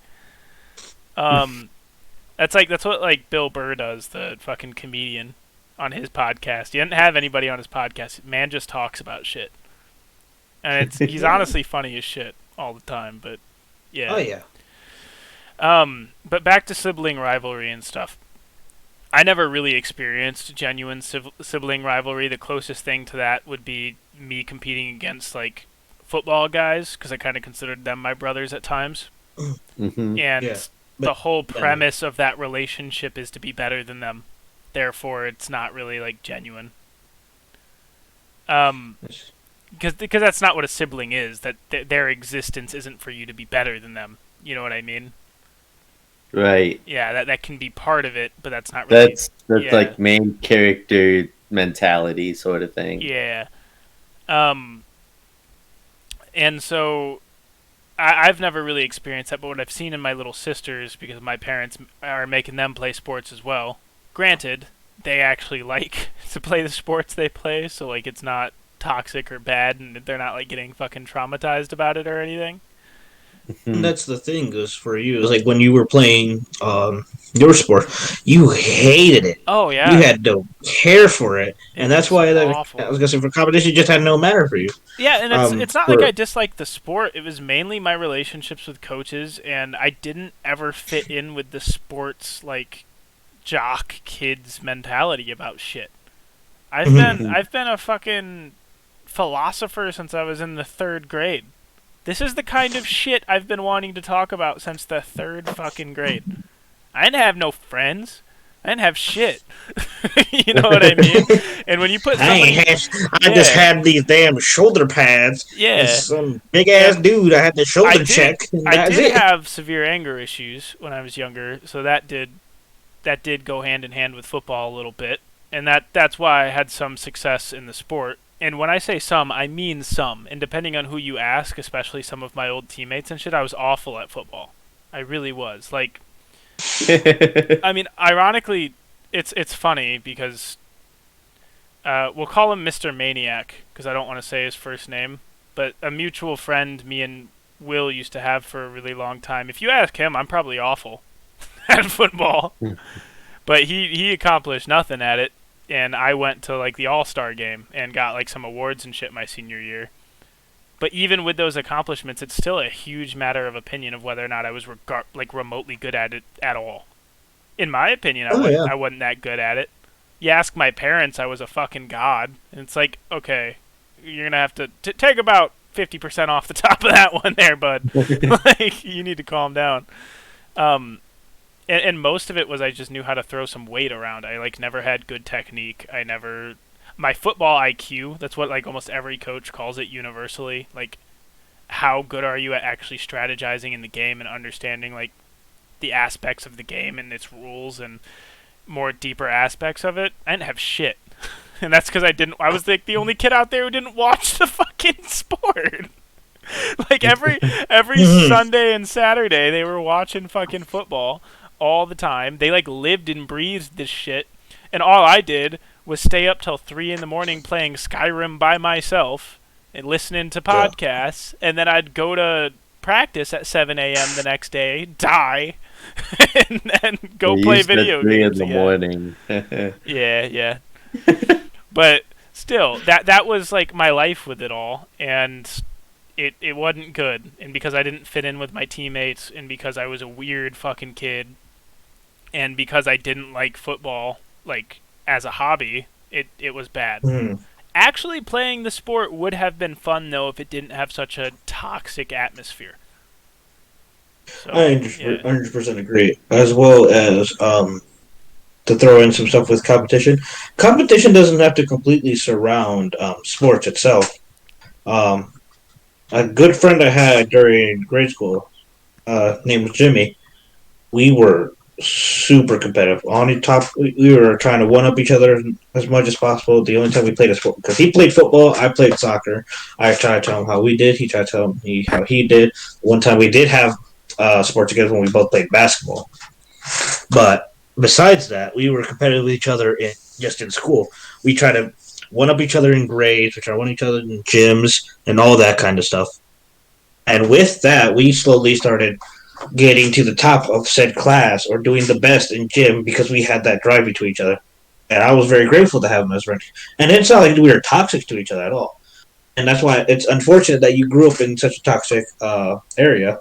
That's what like Bill Burr does, the fucking comedian. on his podcast. He didn't have anybody on his podcast. Man just talks about shit, and he's honestly funny as shit all the time. But yeah. Oh yeah. But back to sibling rivalry and stuff. I never really experienced genuine sibling rivalry. The closest thing to that would be me competing against like football guys because I kind of considered them my brothers at times. Mm-hmm. And Yeah, the but whole premise of that relationship is to be better than them. Therefore, it's not really like genuine. Because that's not what a sibling is. That their existence isn't for you to be better than them. You know what I mean? Right. Yeah, that can be part of it, but that's not really. That's yeah. like main character mentality sort of thing. Yeah. And so I've never really experienced that, but what I've seen in my little sisters, because my parents are making them play sports as well. Granted, they actually like to play the sports they play, so like it's not toxic or bad, and they're not like getting fucking traumatized about it or anything. And that's the thing is for you. It's like when you were playing your sport, you hated it. Oh yeah, You had no care for it, and that's was why awful. I was gonna say for competition, it just had no matter for you. Yeah, and it's not for- like I disliked the sport. It was mainly my relationships with coaches, and I didn't ever fit in with the sports like jock kids mentality about shit. I've been a fucking philosopher since I was in the 3rd grade. This is the kind of shit I've been wanting to talk about since the 3rd fucking grade. I didn't have no friends. I didn't have shit. You know what I mean? And when you put somebody... I just had these damn shoulder pads. Yeah. And some big ass dude. I had the shoulder check. I did have severe anger issues when I was younger, so that did go hand in hand with football a little bit, and that's why I had some success in the sport. And when I say some, I mean some. And depending on who you ask, especially some of my old teammates and shit, I was awful at football. I really was. Like, I mean, ironically, it's funny because we'll call him Mr. Maniac because I don't want to say his first name, but a mutual friend me and Will used to have for a really long time. If you ask him, I'm probably awful at football, but he accomplished nothing at it. And I went to like the All-Star game and got like some awards and shit my senior year. But even with those accomplishments, it's still a huge matter of opinion of whether or not I was like remotely good at it at all. In my opinion, I wasn't that good at it. You ask my parents, I was a fucking god. And it's like, okay, you're going to have to take about 50% off the top of that one there, bud. Like, you need to calm down. And most of it was I just knew how to throw some weight around. I like never had good technique. My football IQ, that's what like almost every coach calls it universally. Like, how good are you at actually strategizing in the game and understanding like the aspects of the game and its rules and more deeper aspects of it? I didn't have shit. And that's because I was like the only kid out there who didn't watch the fucking sport. Like every Sunday and Saturday they were watching fucking football all the time. They like lived and breathed this shit, and all I did was stay up till 3 a.m. playing Skyrim by myself and listening to podcasts, and then I'd go to practice at 7 a.m. the next day, die, and then go play video games in the morning. Yeah. But still, that was like my life with it all, and it wasn't good. And because I didn't fit in with my teammates, and because I was a weird fucking kid, and because I didn't like football, like, as a hobby, it was bad. Actually playing the sport would have been fun, though, if it didn't have such a toxic atmosphere. So, I 100% agree. As well as, to throw in some stuff with competition. Competition doesn't have to completely surround sports itself. A good friend I had during grade school, named was Jimmy, we were super competitive. On the top, we were trying to one up each other as much as possible. The only time we played a sport, because he played football, I played soccer. I tried to tell him how we did. He tried to tell me how he did. One time we did have sport together when we both played basketball. But besides that, we were competitive with each other just in school. We try to one up each other in grades. We try to one each other in gyms and all that kind of stuff. And with that, we slowly started getting to the top of said class or doing the best in gym because we had that drive between each other. and I was very grateful to have him as friends. And it's not like we were toxic to each other at all. And that's why it's unfortunate that you grew up in such a toxic area,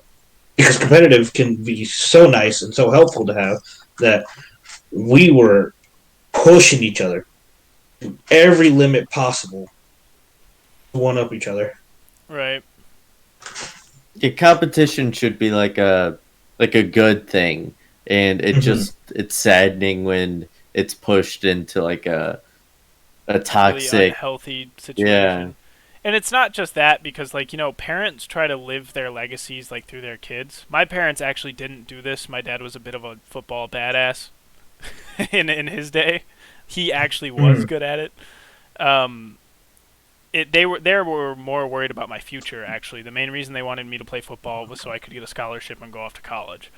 because competitive can be so nice and so helpful to have, that we were pushing each other to every limit possible to one up each other. Right. Your competition should be like a good thing, and it's saddening when it's pushed into like a Really toxic. unhealthy situation. Yeah. And it's not just that, because like, parents try to live their legacies like through their kids. My parents actually didn't do this. My dad was a bit of a football badass in his day. He actually was good at it. They were more worried about my future, actually. The main reason they wanted me to play football was so I could get a scholarship and go off to college.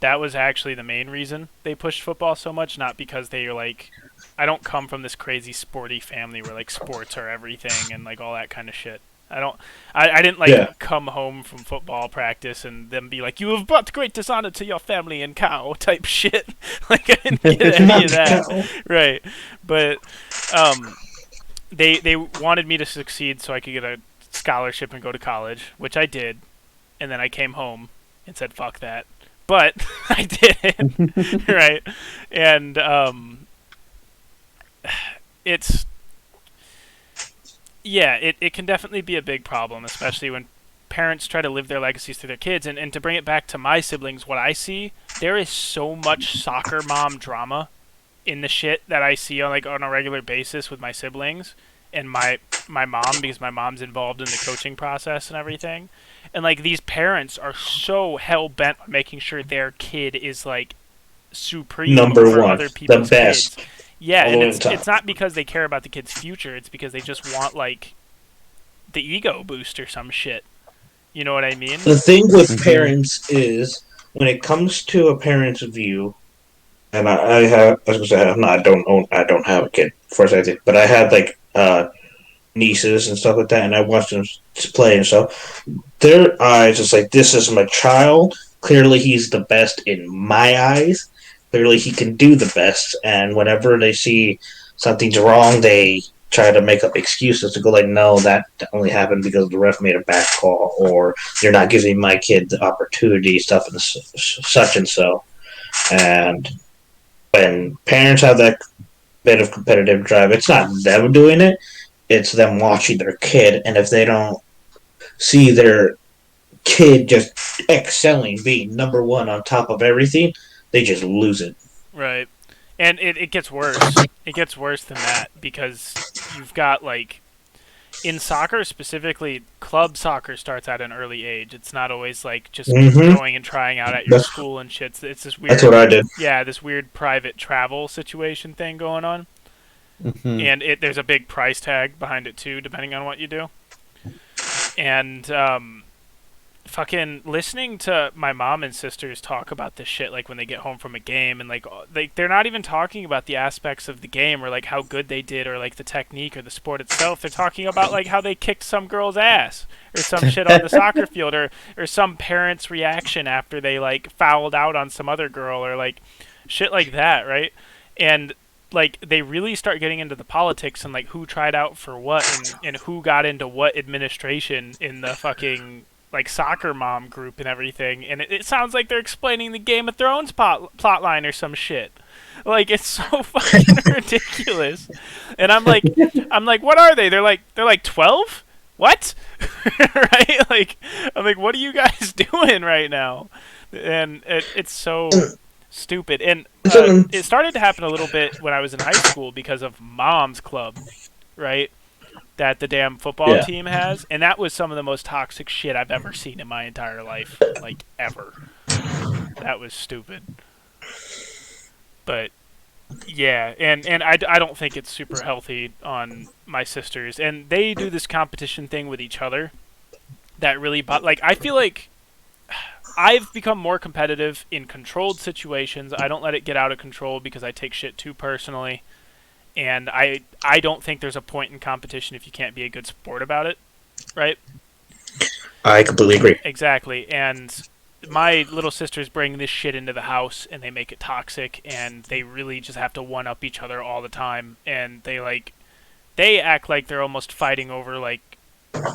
That was actually the main reason they pushed football so much, not because they were like, I don't come from this crazy sporty family where like sports are everything and like all that kind of shit. I didn't like come home from football practice and them be like, you have brought great dishonor to your family and cow type shit. Like, I didn't get any of that. Right. But they wanted me to succeed so I could get a scholarship and go to college, which I did. And then I came home and said, fuck that. But I did. Right. And it can definitely be a big problem, especially when parents try to live their legacies through their kids. And to bring it back to my siblings, what I see, there is so much soccer mom drama in the shit that I see on a regular basis with my siblings and my mom, because my mom's involved in the coaching process and everything. And like, these parents are so hell bent on making sure their kid is like supreme Number over one, other people's the best. kids. Yeah, and All the it's not because they care about the kid's future. It's because they just want like the ego boost or some shit. You know what I mean? The thing with parents is, when it comes to a parent's view, and I have, I was gonna say, I don't have a kid, first I did, but I had like nieces and stuff like that, and I watched them play and stuff. Their eyes is like, this is my child. Clearly, he's the best in my eyes. Clearly, he can do the best. And whenever they see something's wrong, they try to make up excuses to go like, no, that only happened because the ref made a back call, or you're not giving my kid the opportunity, stuff and such and so. And when parents have that bit of competitive drive, it's not them doing it, it's them watching their kid. And if they don't see their kid just excelling, being number one on top of everything, they just lose it. Right. And it gets worse. It gets worse than that, because you've got like, in soccer specifically, club soccer starts at an early age. It's not always like just going and trying out at your school and shit. It's this weird. That's what I did. Yeah, this weird private travel situation thing going on, and there's a big price tag behind it too, depending on what you do. And fucking listening to my mom and sisters talk about this shit, like when they get home from a game, and like they're not even talking about the aspects of the game or like how good they did or like the technique or the sport itself. They're talking about like how they kicked some girl's ass or some shit on the soccer field, or some parent's reaction after they like fouled out on some other girl, or like shit like that, right? And like, they really start getting into the politics and like who tried out for what, and who got into what administration in the fucking like soccer mom group and everything. And it sounds like they're explaining the Game of Thrones plot line or some shit. Like, it's so fucking ridiculous. And I'm like, what are they? They're like 12? What? Right? Like, I'm like, what are you guys doing right now? And it's so stupid. And it started to happen a little bit when I was in high school because of Mom's Club, right? That the damn football team has. And that was some of the most toxic shit I've ever seen in my entire life. Like, ever. That was stupid. But yeah, and I don't think it's super healthy on my sisters. And they do this competition thing with each other that really... Like, I feel like I've become more competitive in controlled situations. I don't let it get out of control because I take shit too personally. And I don't think there's a point in competition if you can't be a good sport about it, right? I completely agree. Exactly. And my little sisters bring this shit into the house and they make it toxic, and they really just have to one up each other all the time, and they act like they're almost fighting over like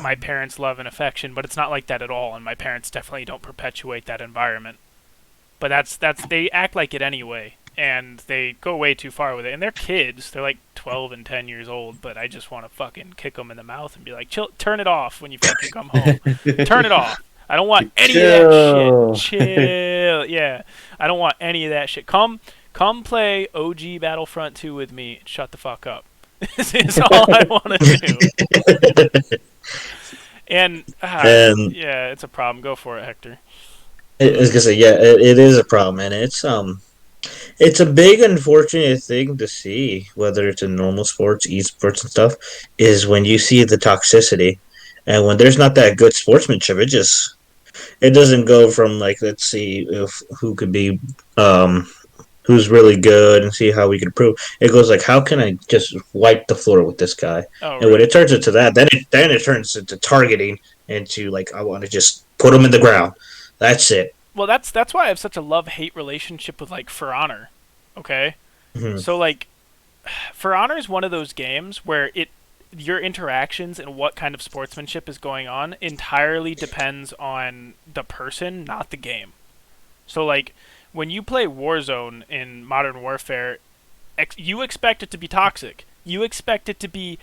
my parents' love and affection, but it's not like that at all, and my parents definitely don't perpetuate that environment. But that's they act like it anyway, and they go way too far with it. And they're kids; they're like 12 and 10 years old. But I just want to fucking kick them in the mouth and be like, "Chill, turn it off when you fucking come home. Turn it off. I don't want any of that shit. Chill, yeah. I don't want any of that shit. Come play OG Battlefront 2 with me. And shut the fuck up. This is all I want to do." And yeah, it's a problem. Go for it, Hector. I was gonna say, yeah, it is a problem, and it's a big unfortunate thing to see, whether it's in normal sports, esports, and stuff, is when you see the toxicity, and when there's not that good sportsmanship, it doesn't go from like, let's see if who could be who's really good and see how we can improve. It goes like, how can I just wipe the floor with this guy? Oh, And when right. it turns into that, then it turns into targeting, into like, I want to just put him in the ground. That's it. Well, that's why I have such a love-hate relationship with like For Honor. Okay? Mhm. So like For Honor is one of those games where it your interactions and what kind of sportsmanship is going on entirely depends on the person, not the game. So like when you play Warzone in Modern Warfare, you expect it to be toxic. You expect it to be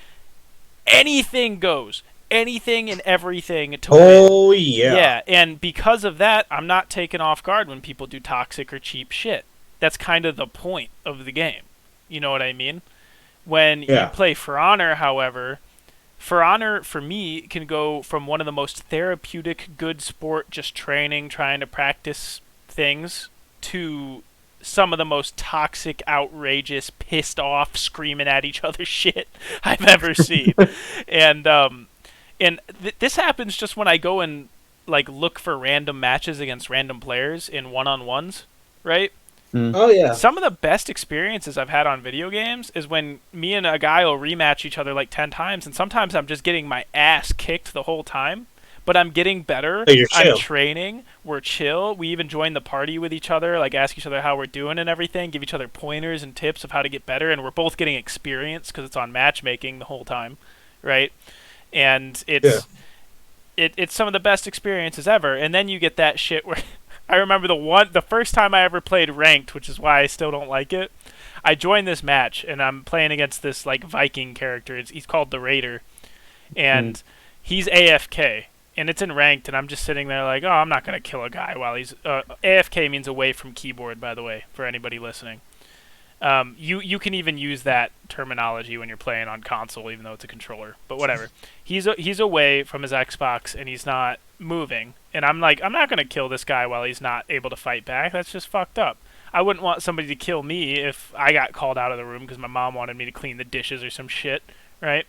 anything goes, anything and everything to win. Oh yeah, Yeah, and because of that, I'm not taken off guard when people do toxic or cheap shit. That's kind of the point of the game. You know what I mean? When you yeah. play For Honor, however, For Honor for me can go from one of the most therapeutic, good sport, just training, trying to practice things, to some of the most toxic, outrageous, pissed off, screaming at each other shit I've ever seen. And this happens just when I go and like look for random matches against random players in one-on-ones, right? Oh yeah. Some of the best experiences I've had on video games is when me and a guy will rematch each other like 10 times, and sometimes I'm just getting my ass kicked the whole time, but I'm getting better. Oh, you're I'm chill. training. We're chill. We even join the party with each other, like ask each other how we're doing and everything, give each other pointers and tips of how to get better, and we're both getting experience because it's on matchmaking the whole time, right? And Yeah. it's some of the best experiences ever. And then you get that shit where I remember the first time I ever played ranked, which is why I still don't like it. I joined this match and I'm playing against this like Viking character. He's called the Raider, and he's AFK. And it's in ranked, and I'm just sitting there like, oh, I'm not gonna kill a guy while he's AFK means away from keyboard, by the way, for anybody listening. You can even use that terminology when you're playing on console, even though it's a controller. But whatever. He's away from his Xbox and he's not moving. And I'm like, I'm not gonna kill this guy while he's not able to fight back. That's just fucked up. I wouldn't want somebody to kill me if I got called out of the room because my mom wanted me to clean the dishes or some shit, right?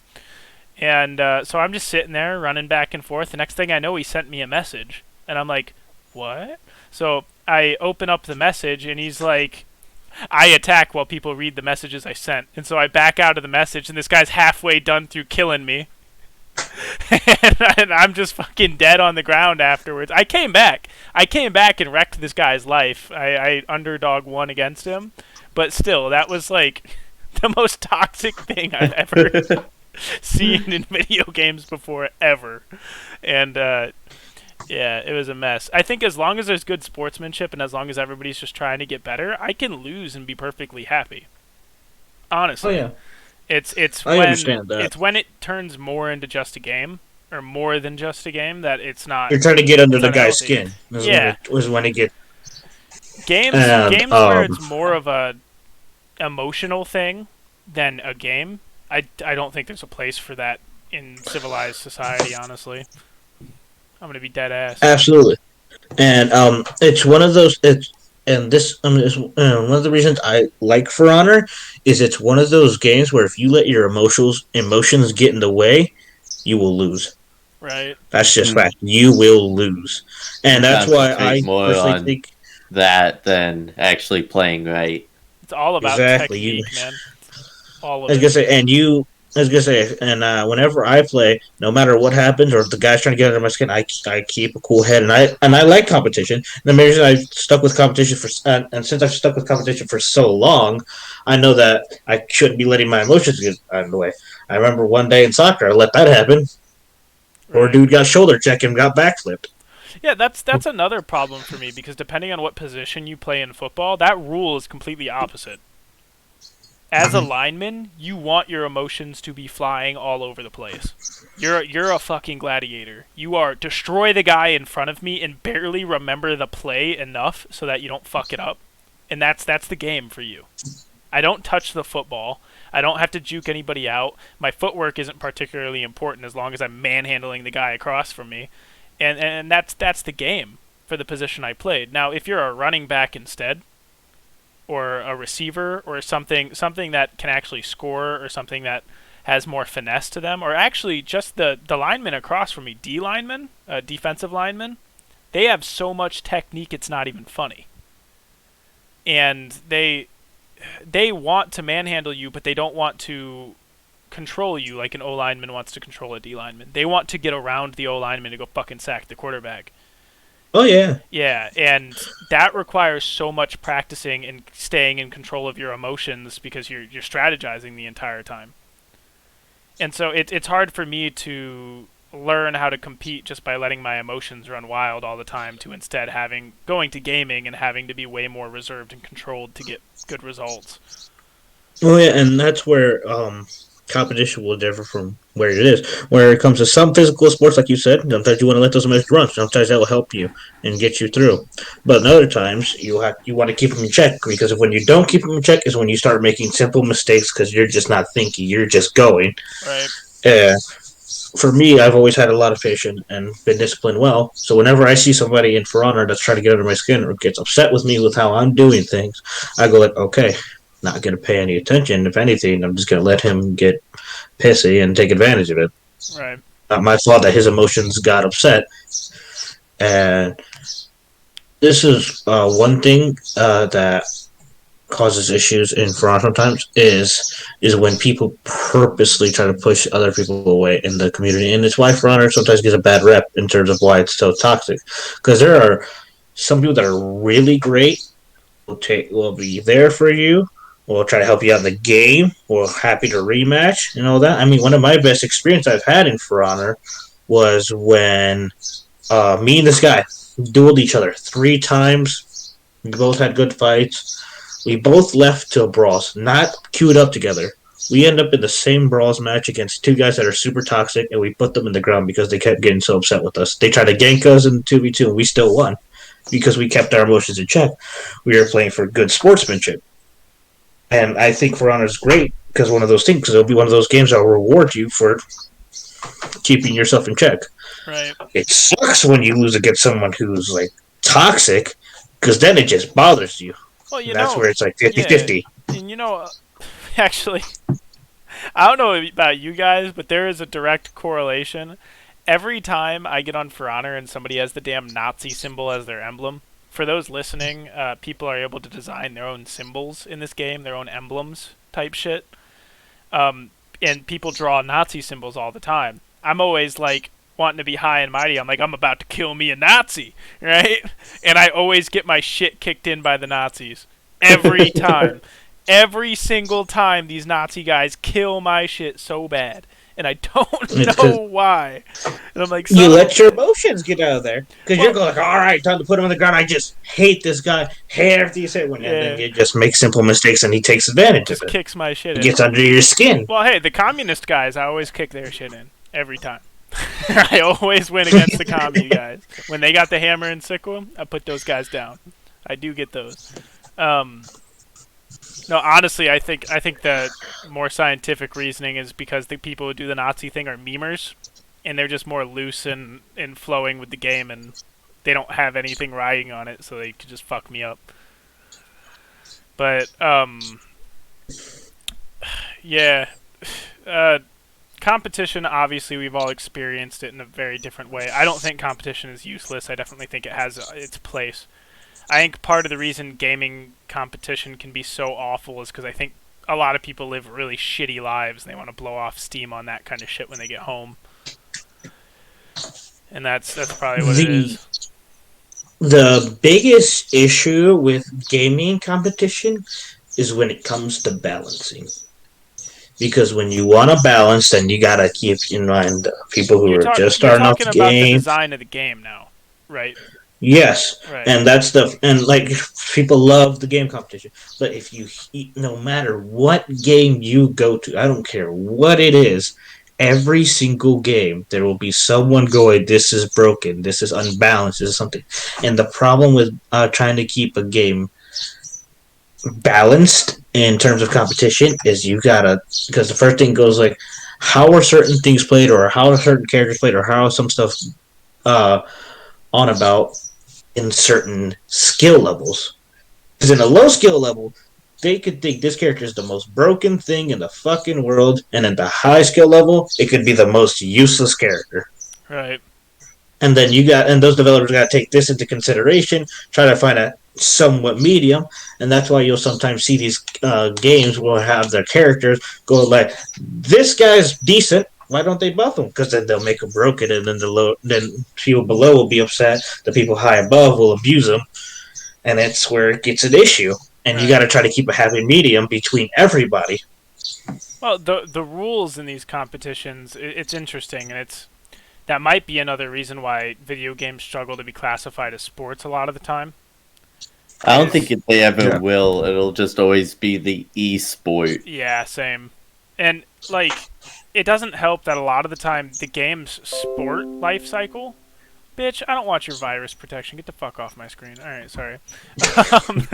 And so I'm just sitting there running back and forth. The next thing I know, he sent me a message, and I'm like, what? So I open up the message, and he's like, I attack while people read the messages I sent. And so I back out of the message, and this guy's halfway done through killing me. And I'm just fucking dead on the ground afterwards. I came back. And wrecked this guy's life. I underdog won against him. But still, that was like the most toxic thing I've ever seen in video games before, ever. And yeah, it was a mess. I think as long as there's good sportsmanship and as long as everybody's just trying to get better, I can lose and be perfectly happy. Oh Honestly, yeah. it's I when understand that. it's when it turns more into just a game or more than just a game that You're trying to get under it's the guy's unhealthy. skin. Yeah, Was when it gets and games where it's more of a emotional thing than a game. I don't think there's a place for that in civilized society. Honestly, I'm gonna be dead ass. absolutely. And it's one of those. It's and this is one of the reasons I like For Honor is it's one of those games where if you let your emotions get in the way, you will lose. Right. That's just fact. You will lose, and that's why Concentrate I more personally on think that than actually playing right. It's all about exactly you. technique, man. All I of was it. gonna say, and you. I was gonna say, and whenever I play, no matter what happens, or if the guy's trying to get under my skin, I keep a cool head, and I like competition. And the reason I've stuck with competition and since I've stuck with competition for so long, I know that I shouldn't be letting my emotions get out of the way. I remember one day in soccer, I let that happen. Poor Right. dude got shoulder checked and got backflipped. Yeah, that's another problem for me because depending on what position you play in football, that rule is completely opposite. As a lineman, you want your emotions to be flying all over the place. You're a fucking gladiator. You are destroy the guy in front of me and barely remember the play enough so that you don't fuck it up. And that's the game for you. I don't touch the football. I don't have to juke anybody out. My footwork isn't particularly important as long as I'm manhandling the guy across from me. And that's the game for the position I played. Now, if you're a running back instead, or a receiver, or something that can actually score, or something that has more finesse to them, or actually just the linemen across from me, D linemen, defensive linemen, they have so much technique it's not even funny. And they want to manhandle you, but they don't want to control you like an O lineman wants to control a D lineman. They want to get around the O lineman to go fucking sack the quarterback. Oh yeah, Yeah, and that requires so much practicing and staying in control of your emotions because you're strategizing the entire time. And so it's hard for me to learn how to compete just by letting my emotions run wild all the time to instead having going to gaming and having to be way more reserved and controlled to get good results. oh yeah, and that's where competition will differ from where it is. Where it comes to some physical sports, like you said, sometimes you want to let those emotions run. Sometimes that will help you and get you through. But in other times, you want to keep them in check because when you don't keep them in check is when you start making simple mistakes because you're just not thinking, you're just going. Right. Uh, for me, I've always had a lot of patience and been disciplined well. So whenever I see somebody in For Honor that's trying to get under my skin or gets upset with me with how I'm doing things, I go like, okay, not going to pay any attention. If anything, I'm just going to let him get pissy and take advantage of it. Right. Not my fault that his emotions got upset. And this is one thing that causes issues in front sometimes is when people purposely try to push other people away in the community, and it's why For Honor sometimes gets a bad rep in terms of why it's so toxic. Because there are some people that are really great, will be there for you, will try to help you out in the game, will happy to rematch and all that. I mean, one of my best experience I've had in For Honor was when me and this guy dueled each other 3 times. We both had good fights. We both left to brawls, not queued up together. We end up in the same brawls match against 2 guys that are super toxic, and we put them in the ground because they kept getting so upset with us. They tried to gank us in 2v2, and we still won because we kept our emotions in check. We were playing for good sportsmanship. And I think For Honor is great because one of those things, because it'll be one of those games that will reward you for keeping yourself in check. Right. It sucks when you lose against someone who's like toxic because then it just bothers you. Well, And that's where it's like 50 yeah, 50. and actually, I don't know about you guys, but there is a direct correlation. Every time I get on For Honor and somebody has the damn Nazi symbol as their emblem, for those listening, people are able to design their own symbols in this game, their own emblems type shit. And people draw Nazi symbols all the time. I'm always like wanting to be high and mighty. I'm like, I'm about to kill me a Nazi, right? And I always get my shit kicked in by the Nazis. Every time. Every single time these Nazi guys kill my shit so bad. And I don't know why. And I'm like, you let your emotions get out of there because you're Well- going like, all right, time to put him on the ground. I just hate this guy. Hate everything you say. And then you just make simple mistakes, and he takes advantage just of it. kicks my shit He in. gets under your skin. Well, hey, the communist guys, I always kick their shit in. Every time. I always win against the commie guys. When they got the hammer and sickle, I put those guys down. I do get those. No, honestly, I think the more scientific reasoning is because the people who do the Nazi thing are memers, and they're just more loose and flowing with the game, and they don't have anything riding on it, so they could just fuck me up. But yeah, competition. Obviously, we've all experienced it in a very different way. I don't think competition is useless. I definitely think it has its place. I think part of the reason gaming competition can be so awful is because I think a lot of people live really shitty lives and they want to blow off steam on that kind of shit when they get home. And that's probably what it The is. the biggest issue with gaming competition is when it comes to balancing. Because when you want to balance, then you gotta keep in mind the people who are just You're starting off talking the about the game. design of the game now, right? Yes, Right. and that's the and like people love the game competition. But if you no matter what game you go to, I don't care what it is, every single game there will be someone going, "This is broken. This is unbalanced. This is something." And the problem with trying to keep a game balanced in terms of competition is you gotta because the first thing goes like, how are certain things played, or how are certain characters played, or how is some stuff uh, on about in certain skill levels. Because in a low skill level, they could think this character is the most broken thing in the fucking world, and in the high skill level, it could be the most useless character. Right. And then those developers got to take this into consideration, try to find a somewhat medium, and that's why you'll sometimes see these games will have their characters go like, this guy's decent. Why don't they buff him? Because then they'll make him broken, and then people below will be upset. The people high above will abuse him, and that's where it gets an issue. And you got Right. to try to keep a happy medium between everybody. Well, the rules in these competitions, it's interesting, and that might be another reason why video games struggle to be classified as sports a lot of the time. I don't think Is if they ever Yeah. will. It'll just always be the e-sport. Yeah, same. And like, it doesn't help that a lot of the time the game's sport life cycle. Bitch, I don't want your virus protection. Get the fuck off my screen. All right, sorry. Um,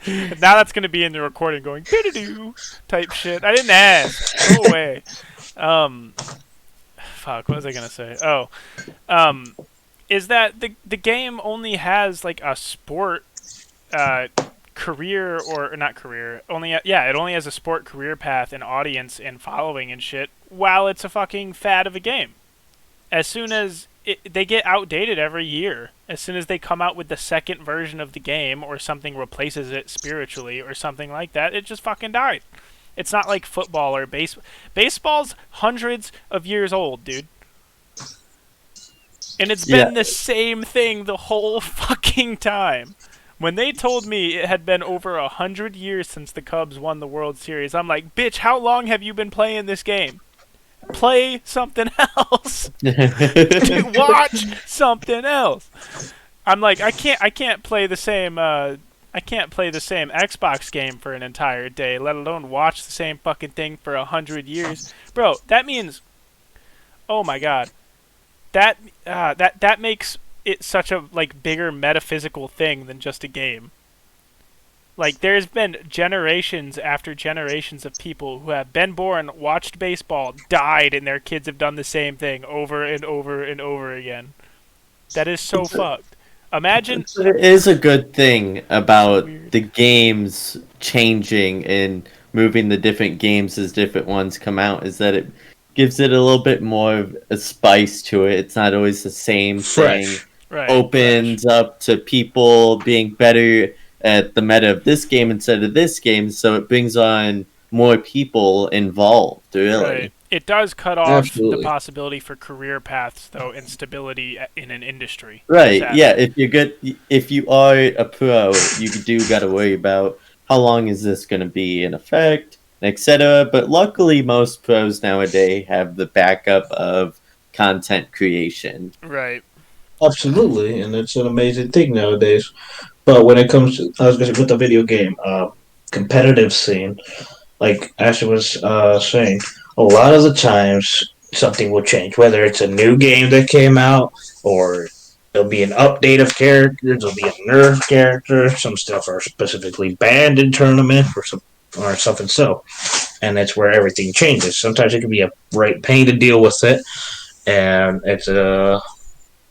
now that's gonna be in the recording, going doo type shit. I didn't ask. Go away. Um, fuck. What was I gonna say? Oh, um, is that the game only has like a sport uh, career or not career only yeah, it only has a sport career path and audience and following and shit while it's a fucking fad of a game. As soon as they get outdated every year, as soon as they come out with the second version of the game or something replaces it spiritually or something like that, it just fucking died. It's not like football or baseball's hundreds of years old, dude. And it's Yeah, been the same thing the whole fucking time. When they told me it had been over 100 years since the Cubs won the World Series, I'm like, bitch, how long have you been playing this game? Play something else. Watch something else. I'm like, I can't play the same Xbox game for an entire day, let alone watch the same fucking thing for 100 years, bro. That means, oh my god, that makes it such a like bigger metaphysical thing than just a game. Like there's been generations after generations of people who have been born, watched baseball, died, and their kids have done the same thing over and over and over again. That is so fucked. Imagine. it is a good thing about Weird. the games changing and moving the different games as different ones come out is that it gives it a little bit more of a spice to it. It's not always the same thing. Fresh. Right. Opens up to people being better at the meta of this game instead of this game, so it brings on more people involved, really. Right. It does cut off the Absolutely. possibility for career paths, though, and stability in an industry. Right, Sadly. yeah, if you are a pro, you do gotta worry about how long is this gonna be in effect, etc. But luckily most pros nowadays have the backup of content creation. Right. Absolutely, and it's an amazing thing nowadays. But when it comes to, I was going to say, with the video game competitive scene, like Ashley was saying, a lot of the times something will change. Whether it's a new game that came out, or there'll be an update of characters, there'll be a nerf character. Some stuff are specifically banned in tournament, or something so. And that's where everything changes. Sometimes it can be a right pain to deal with it, and it's a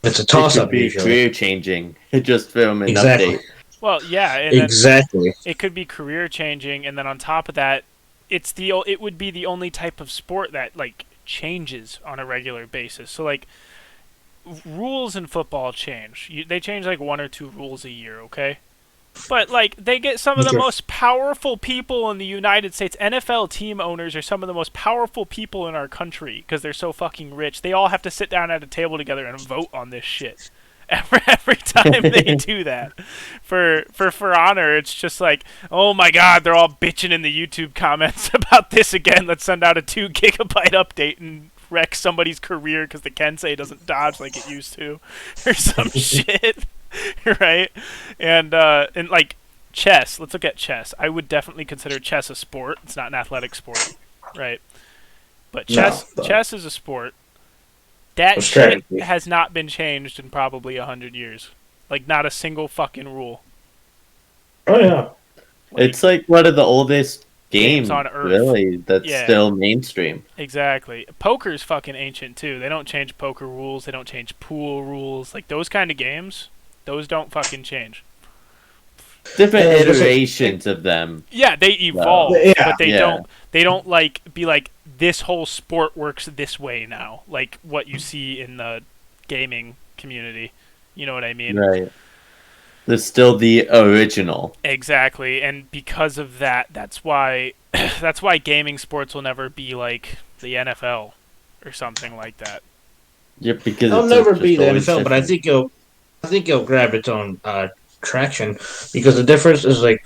It toss could up be usually. career changing. Just film an Exactly. update. Well, yeah, and then Exactly. it could be career changing, and then on top of that, it would be the only type of sport that like changes on a regular basis. So like rules in football change. They change like one or two rules a year, okay? But like they get some of the Okay. most powerful people in the United States. NFL team owners are some of the most powerful people in our country because they're so fucking rich. They all have to sit down at a table together and vote on this shit. Every time they do that, for honor, it's just like, oh my god, they're all bitching in the YouTube comments about this again. Let's send out a 2 GB update and wreck somebody's career because the Kensei doesn't dodge like it used to, or some shit. Right? And like chess. Let's look at chess. I would definitely consider chess a sport. It's not an athletic sport, right? But chess is a sport. That shit strategy. has not been changed in probably 100 years. Like not a single fucking rule. Oh yeah. Like, It's like one of the oldest Games games, on Earth. really, that's Yeah. still mainstream. exactly. Poker's fucking ancient too. They don't change poker rules. They don't change pool rules. Like those kind of games, those don't fucking change. Different Yeah, I was gonna say- iterations of them. Yeah, they evolve, Yeah, but they yeah. don't. They don't like be like this whole sport works this way now, like what you see in the gaming community. You know what I mean? Right. They're still the original. Exactly, and because of that, that's why that's why gaming sports will never be like the NFL or something like that. Yeah, because It'll it's never just be the always NFL, but I different. think it'll grab its own traction because the difference is like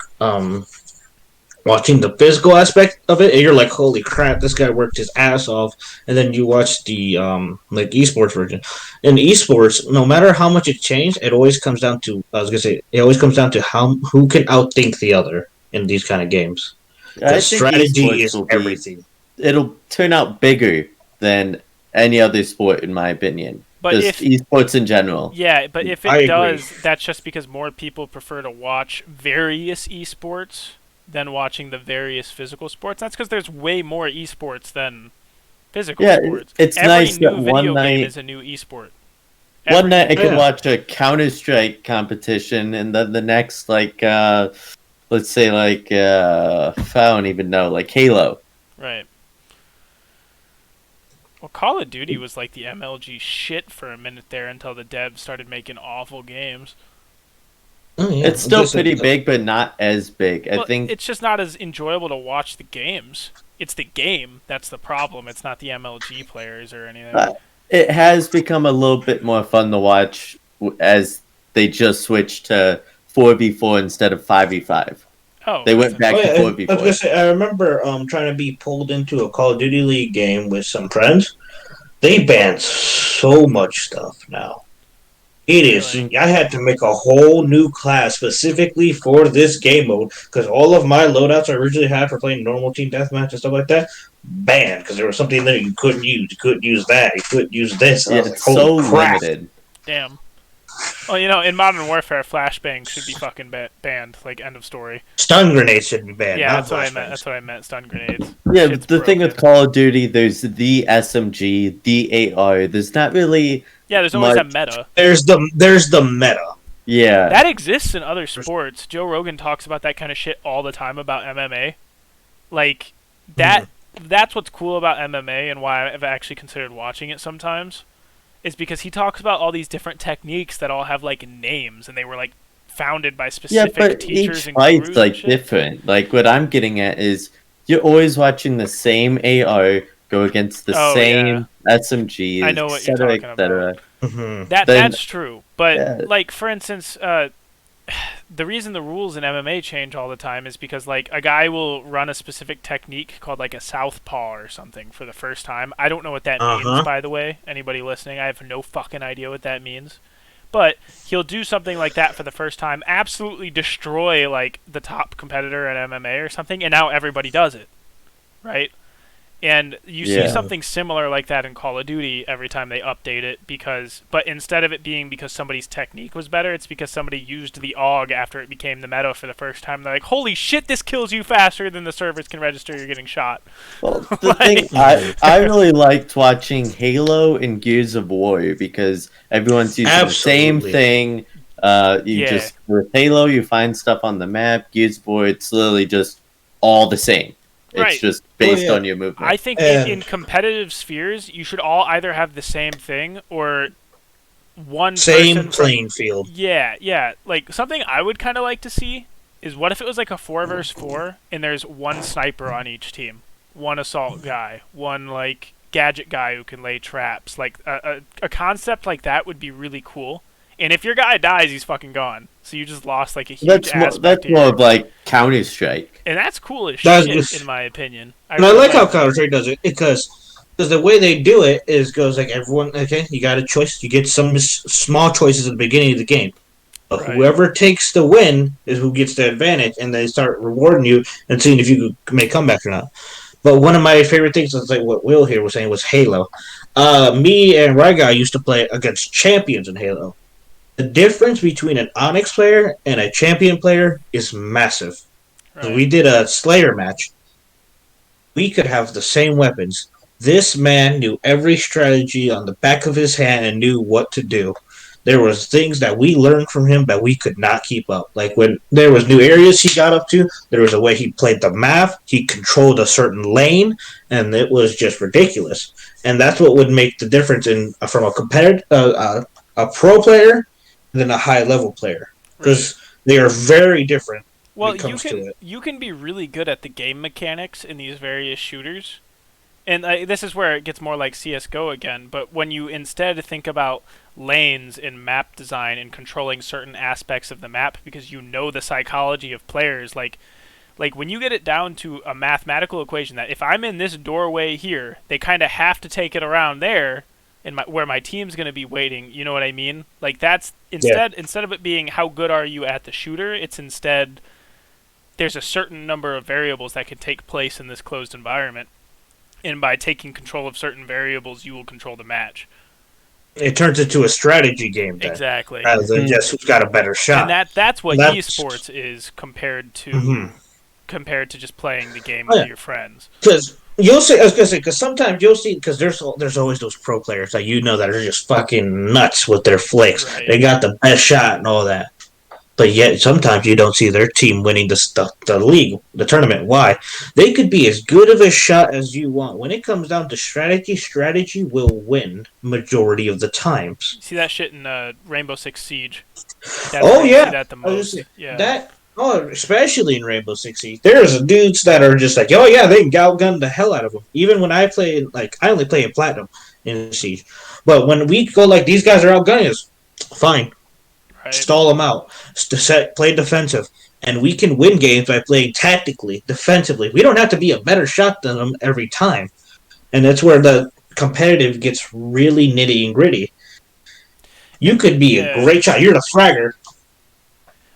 watching the physical aspect of it, and you're like, holy crap, this guy worked his ass off. And then you watch the like esports version. In esports, no matter how much it changed, it always comes down to I was gonna say it always comes down to who can outthink the other in these kind of games. I The think strategy esports is will be, everything. it'll turn out bigger than any other sport, in my opinion. But Just if esports in general. yeah, but if I it agree. does, that's just because more people prefer to watch various esports than watching the various physical sports. That's because there's way more esports than physical Yeah, sports. it's Every nice new that video game is a new esport. one night I could Yeah. watch a Counter-Strike competition, and then the next, like, let's say, like, I don't even know, like Halo. Right. Well, Call of Duty was like the MLG shit for a minute there until the devs started making awful games. Oh, yeah. It's still Just pretty big, but not as big. I Well, think it's just not as enjoyable to watch the games. It's the game that's the problem. It's not the MLG players or anything. it has become a little bit more fun to watch as they just switched to 4v4 instead of 5v5. Oh, They went back Oh, to yeah, I was gonna 4v4. say, I remember trying to be pulled into a Call of Duty League game with some friends. They banned so much stuff now. It is. Really? I had to make a whole new class specifically for this game mode because all of my loadouts I originally had for playing normal team deathmatch and stuff like that banned because there was something there you couldn't use. You couldn't use that. You couldn't use this. And I Yeah, was like, it's holy so crap. limited. Damn. Well, you know, in Modern Warfare, flashbangs should be fucking banned. Like, end of story. Stun grenades should be banned. Yeah, not that's what I meant. flashbangs. That's what I meant. Stun grenades. Yeah, Shit's the thing with broken. Call of Duty, there's the SMG, the AR. There's not really. Yeah, there's always a much- meta. There's the meta. Yeah. That exists in other sports. Joe Rogan talks about that kind of shit all the time about MMA. Like that that's what's cool about MMA and why I've actually considered watching it sometimes is because he talks about all these different techniques that all have like names and they were like founded by Yeah, specific but teachers each and fight's gurus like and shit. different. Like what I'm getting at is you're always watching the same AR go against the Oh, same SMG, I know what you're etc., talking etc. Mm-hmm. That Then- that's true. But Yeah. like for instance, the reason the rules in MMA change all the time is because like a guy will run a specific technique called like a southpaw or something for the first time. I don't know what that means, Uh-huh. by the way. Anybody listening, I have no fucking idea what that means. But he'll do something like that for the first time, absolutely destroy like the top competitor at MMA or something, and now everybody does it, right? And you see Yeah. something similar like that in Call of Duty every time they update it but instead of it being because somebody's technique was better, it's because somebody used the AUG after it became the meta for the first time. They're like, holy shit, this kills you faster than the servers can register you're getting shot. Well, the thing I really liked watching Halo and Gears of War because everyone's using the same Absolutely. thing. You Yeah. just with Halo, you find stuff on the map. Gears of War, it's literally just all the same. It's Right. just based yeah. on your movement. I think And- in competitive spheres, you should all either have the same thing or one Same person from playing field. yeah, like something I would kind of like to see is what if it was like a 4 versus 4 and there's one sniper on each team, one assault guy, one like gadget guy who can lay traps. Like a concept like that would be really cool. And if your guy dies, he's fucking gone. So you just lost like a huge aspect That's of more your, of like Counter Strike. and that's cool as That's shit in just, my opinion. I and I really like how like Counter that. Strike does it because the way they do it is goes like everyone. Okay, you got a choice. You get some small choices at the beginning of the game. But Right. whoever takes the win is who gets the advantage, and they start rewarding you and seeing if you can make comebacks or not. But one of my favorite things is like what Will here was saying was Halo. Me and Ryguy used to play against champions in Halo. The difference between an Onyx player and a champion player is massive. So Right. we did a Slayer match. We could have the same weapons. This man knew every strategy on the back of his hand and knew what to do. There was things that we learned from him that we could not keep up. Like when there was new areas he got up to, there was a way he played the map. He controlled a certain lane, and it was just ridiculous. And that's what would make the difference in from a competitive, a pro player, than a high level player, Right. because they are very different when Well, it comes to it. you can be really good at the game mechanics in these various shooters, and this is where it gets more like CS:GO again. But when you instead think about lanes and map design and controlling certain aspects of the map because you know the psychology of players, like when you get it down to a mathematical equation that if I'm in this doorway here, they kind of have to take it around there, and where my team's going to be waiting. You know what I mean? Like that's Yeah. instead of it being how good are you at the shooter, it's instead there's a certain number of variables that can take place in this closed environment, and by taking control of certain variables, you will control the match. It turns into a strategy game then, Exactly, rather than just who's got a better and shot. that's what That's esports is mm-hmm. compared to just playing the game Oh, with yeah, your friends. because you'll see. I was gonna say because sometimes you'll see because there's always those pro players that you know that are just fucking nuts with their flicks. Right. They got the best shot and all that. But yet, sometimes you don't see their team winning the league, the tournament. Why? They could be as good of a shot as you want. When it comes down to strategy, strategy will win majority of the times. You see that shit in Rainbow Six Siege. That's Oh where you see yeah, that the I was most. just Yeah. that. Oh, especially in Rainbow Six Siege, there's dudes that are just like, oh yeah, they can outgun the hell out of them. Even when I play, like, I only play in platinum in Siege, but when we go like these guys are outgunning us, fine, Right. stall them out, play defensive, and we can win games by playing tactically, defensively. We don't have to be a better shot than them every time, and that's where the competitive gets really nitty and gritty. You And could be a yeah. great shot. You're the fragger.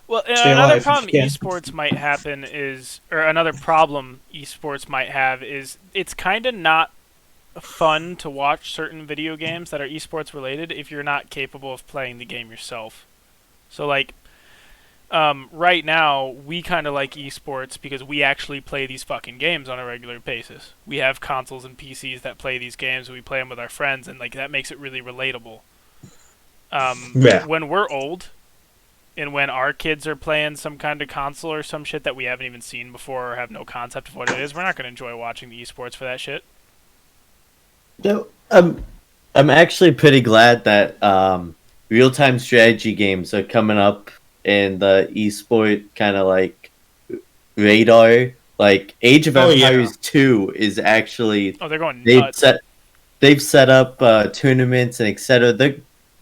Well, Stay another alive problem if you can. esports might happen is, or another problem esports might have is, it's kind of not fun to watch certain video games that are esports related if you're not capable of playing the game yourself. So like, right now we kind of like esports because we actually play these fucking games on a regular basis. We have consoles and PCs that play these games, and we play them with our friends, and like that makes it really relatable. Yeah. When we're old and when our kids are playing some kind of console or some shit that we haven't even seen before or have no concept of what it is, we're not going to enjoy watching the esports for that shit. No, I'm actually pretty glad that real time strategy games are coming up in the esport kind of like radar. Like Age of Oh yeah. Empires 2 is actually Oh, they're going they've nuts. set they've set up tournaments and etc.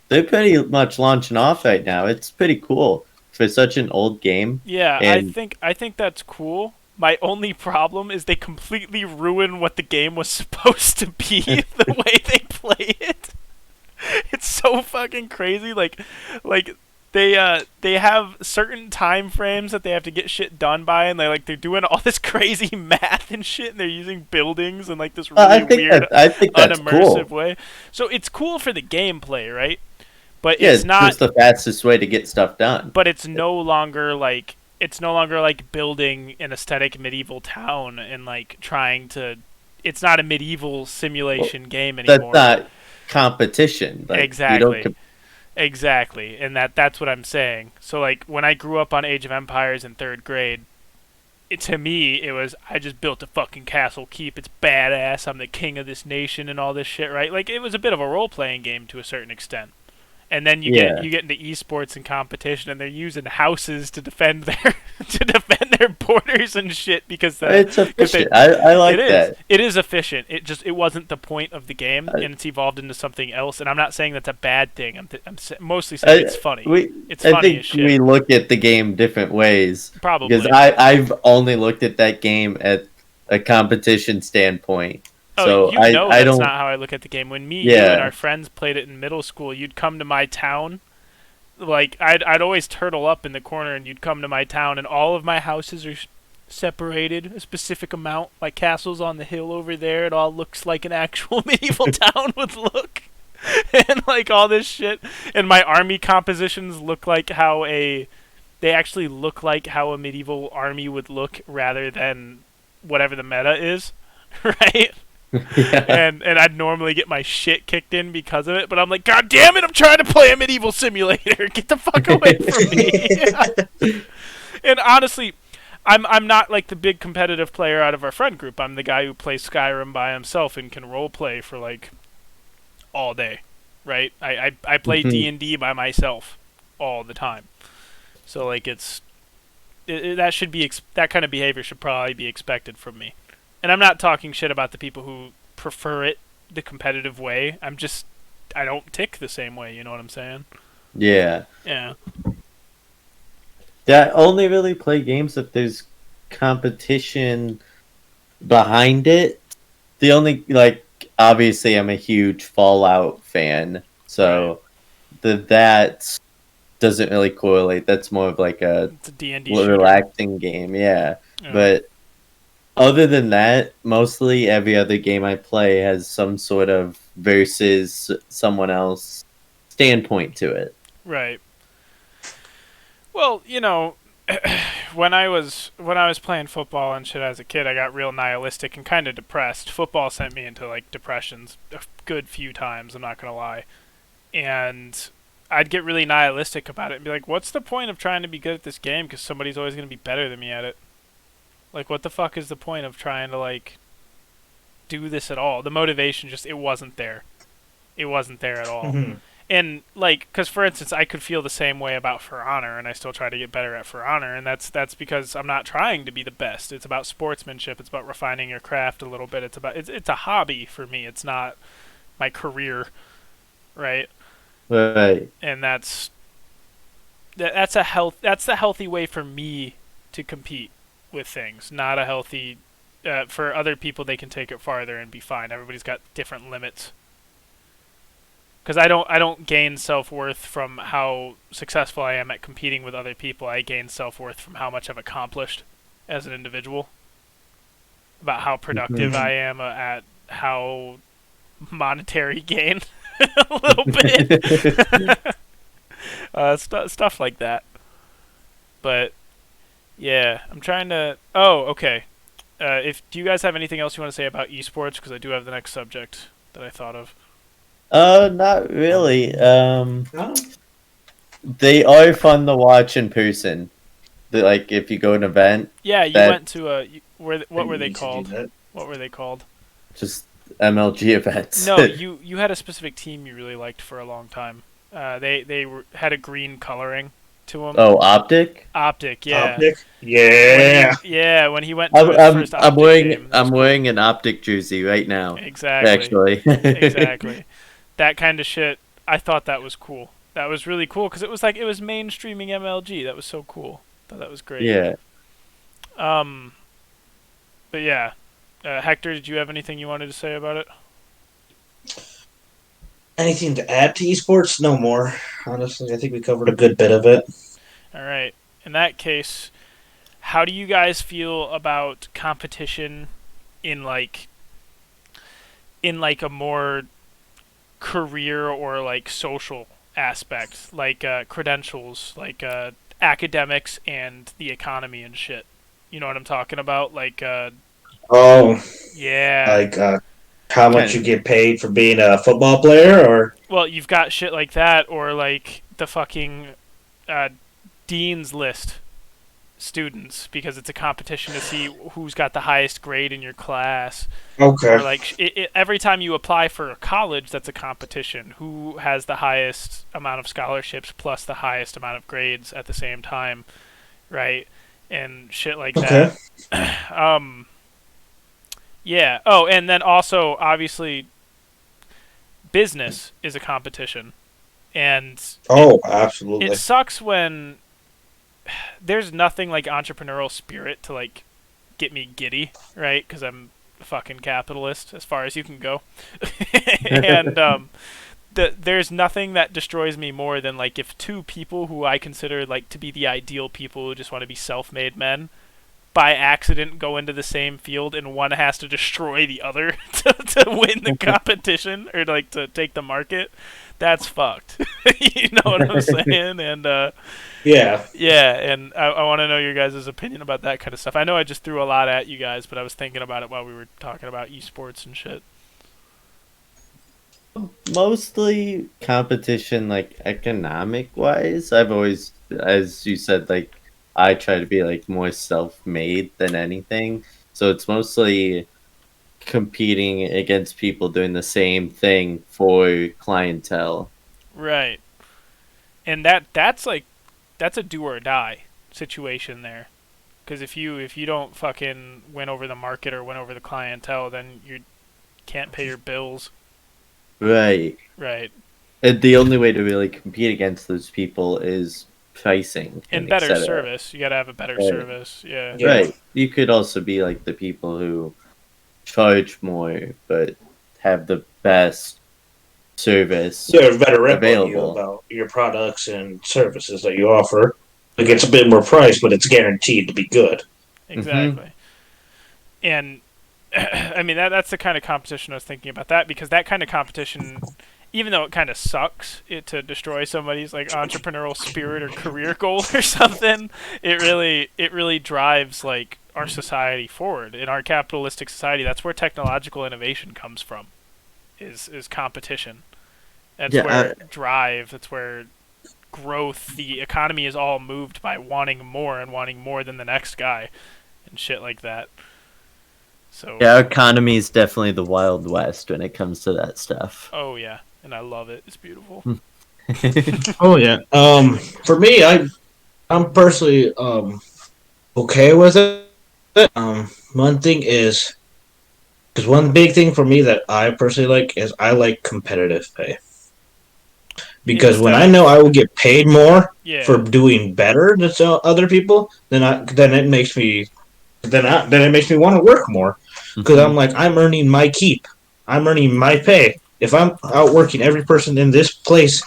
They're pretty much launching off right now. It's pretty cool for such an old game. Yeah, And I think that's cool. My only problem is they completely ruin what the game was supposed to be the way they play it. It's so fucking crazy. Like they have certain time frames that they have to get shit done by, and they're doing all this crazy math and shit, and they're using buildings in like this really weird, I think that's unimmersive cool. way. So it's cool for the gameplay, right? But Yeah, it's it's not. just the fastest way to get stuff done. But it's no longer like building an aesthetic medieval town and like trying to. It's not a medieval simulation game That's anymore. not competition. Like you don't. Exactly. Exactly, and that's what I'm saying. So like when I grew up on Age of Empires in 3rd grade, to me it was I just built a fucking castle keep. It's badass. I'm the king of this nation and all this shit, right? Like it was a bit of a role playing game to a certain extent. And then you Yeah. get into esports and competition, and they're using houses to defend their to defend their borders and shit because It's they efficient. I like that. it is efficient. It wasn't the point of the game, I, and it's evolved into something else. And I'm not saying that's a bad thing. I'm mostly saying I, it's funny. we It's I funny as think we shit. look at the game different ways because Probably. I've only looked at that game at a competition standpoint. Oh, So you know I that's don't. not how I look at the game. When me, you, and Yeah. our friends played it in middle school, you'd come to my town. Like I'd always turtle up in the corner, and you'd come to my town, and all of my houses are separated a specific amount. My castle's on the hill over there. It all looks like an actual medieval town would look, and like all this shit. And my army compositions look like how a they actually look like how a medieval army would look rather than whatever the meta is, right? Yeah. And I'd normally get my shit kicked in because of it, but I'm like, God damn it, I'm trying to play a medieval simulator. Get the fuck away from me. And honestly, I'm not like the big competitive player out of our friend group. I'm the guy who plays Skyrim by himself and can role play for like all day, right? I play D&D by myself all the time. So like that should be that kind of behavior should probably be expected from me. And I'm not talking shit about the people who prefer it the competitive way. I don't tick the same way, you know what I'm saying? Yeah. Yeah. I only really play games if there's competition behind it. The only like obviously I'm a huge Fallout fan, so that doesn't really correlate. That's more of like a It's a D&D shooter. relaxing game, yeah. Yeah. But other than that, mostly every other game I play has some sort of versus someone else standpoint to it. Right. Well, you know, when I was playing football and shit as a kid, I got real nihilistic and kind of depressed. Football sent me into like depressions a good few times, I'm not going to lie. And I'd get really nihilistic about it and be like, what's the point of trying to be good at this game because somebody's always going to be better than me at it? Like, what the fuck is the point of trying to, like, do this at all? The motivation just, it wasn't there. It wasn't there at all. Mhm. And, like, because, for instance, I could feel the same way about For Honor, and I still try to get better at For Honor, and that's because I'm not trying to be the best. It's about sportsmanship. It's about refining your craft a little bit. It's a hobby for me. It's not my career, right? Right. And that's the healthy way for me to compete with things, not a healthy for other people. They can take it farther and be fine. Everybody's got different limits. Because I don't gain self-worth from how successful I am at competing with other people. I gain self-worth from how much I've accomplished as an individual, about how productive I am at how monetary gain a little bit. Stuff like that. But yeah, I'm trying to. Oh, okay. Do you guys have anything else you want to say about esports? Because I do have the next subject that I thought of. Not really. No? They are fun to watch in person. Like if you go to an event, Yeah, you that went to what were they Used to do called? that. What were they called? just MLG events. No, you had a specific team you really liked for a long time. Had a green coloring to them. Oh, Optic. Optic, yeah. Optic? Yeah. When he went to his first Optic game. I'm wearing an Optic jersey right now. Exactly. Actually. Exactly. That kind of shit. I thought that was cool. That was really cool because it was mainstreaming MLG. That was so cool. Thought that was great. Yeah. But yeah, Hector, did you have anything you wanted to say about it? Anything to add to esports? No more. Honestly, I think we covered a good bit of it. All right. In that case, how do you guys feel about competition in like a more career or like social aspect, like credentials, like academics and the economy and shit? You know what I'm talking about? Like, Oh, yeah. like how much you get paid for being a football player, or Well, you've got shit like that, or like the fucking Dean's List students because it's a competition to see who's got the highest grade in your class. Okay. Or like every time you apply for a college, that's a competition. Who has the highest amount of scholarships plus the highest amount of grades at the same time, right? And shit like Okay. that. Yeah. Oh, and then also obviously business is a competition, and Oh, it absolutely. sucks when there's nothing like entrepreneurial spirit to like get me giddy, right? Because I'm a fucking capitalist as far as you can go, and there's nothing that destroys me more than like if two people who I consider like to be the ideal people who just want to be self-made men by accident go into the same field and one has to destroy the other to win the competition or like to take the market. That's fucked. You know what I'm saying? And Yeah. yeah, and I want to know your guys' opinion about that kind of stuff. I know I just threw a lot at you guys, but I was thinking about it while we were talking about esports and shit. Mostly competition, like economic wise. I've always, as you said, like I try to be like more self-made than anything. So it's mostly competing against people doing the same thing for clientele. Right. And that's a do or die situation there. Because if you don't fucking win over the market or win over the clientele, then you can't pay your bills. Right. Right. And the only way to really compete against those people is pricing And and better etc. service. You gotta have a better Right. service. Yeah. Yeah. Right. You could also be like the people who charge more but have the best service There's better rep on you available. about your products and services that you offer. It gets a bit more price, but it's guaranteed to be good. Hmm. Exactly. And I mean that's the kind of competition I was thinking about that because that kind of competition, even though it kind of sucks it to destroy somebody's like entrepreneurial spirit or career goal or something, it really drives like our society forward. In our capitalistic society, that's where technological innovation comes from. Is competition. That's Yeah, where drive. That's where growth. The economy is all moved by wanting more and wanting more than the next guy and shit like that. So, yeah, our economy is definitely the Wild West when it comes to that stuff. oh yeah, and I love it. It's beautiful. Oh yeah. For me, I'm personally okay with it. One thing is because one big thing for me that I personally like is I like competitive pay because when Instead I know of I will get paid more for yeah, doing better than other people, then it makes me then it makes me want to work more because Hmm. I'm like I'm earning my keep, I'm earning my pay. If I'm outworking every person in this place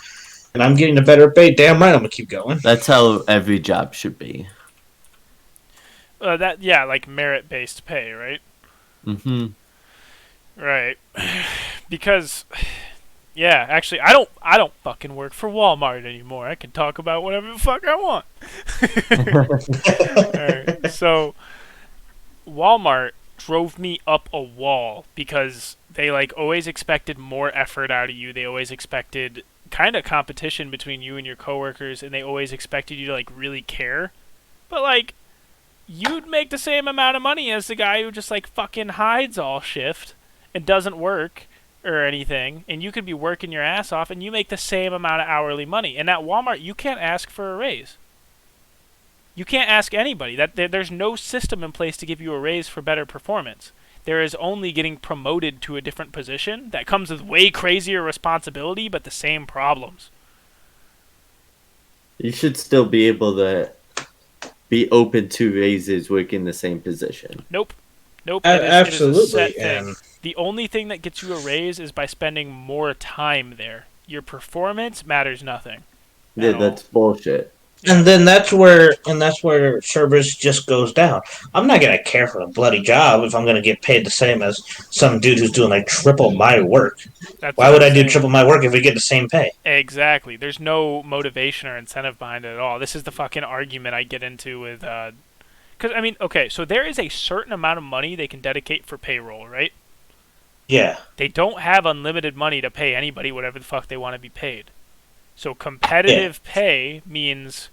and I'm getting a better pay, damn right I'm gonna keep going. That's how every job should be. that yeah, like merit based pay, right? Hmm. Right. Because yeah, actually, I don't fucking work for Walmart anymore. I can talk about whatever the fuck I want. Alright, so Walmart drove me up a wall because they like always expected more effort out of you. They always expected kind of competition between you and your coworkers, and they always expected you to like really care. But like you'd make the same amount of money as the guy who just like fucking hides all shift and doesn't work or anything, and you could be working your ass off and you make the same amount of hourly money. And at Walmart, you can't ask for a raise. You can't ask anybody. There's no system in place to give you a raise for better performance. There is only getting promoted to a different position that comes with way crazier responsibility, but the same problems. You should still be able to be open to raises working the same position. Nope. Nope. It is a set Absolutely, thing. and The only thing that gets you a raise is by spending more time there. Your performance matters nothing Yeah, at all. that's bullshit. Yeah. then that's where service just goes down. I'm not gonna care for a bloody job if I'm gonna get paid the same as some dude who's doing like triple my work. That's what Why would I'm I do triple saying. my work if we get the same pay? Exactly. There's no motivation or incentive behind it at all. This is the fucking argument I get into with. Because, I mean, okay, so there is a certain amount of money they can dedicate for payroll, right? Yeah, They don't have unlimited money to pay anybody whatever the fuck they want to be paid. So yeah, competitive pay means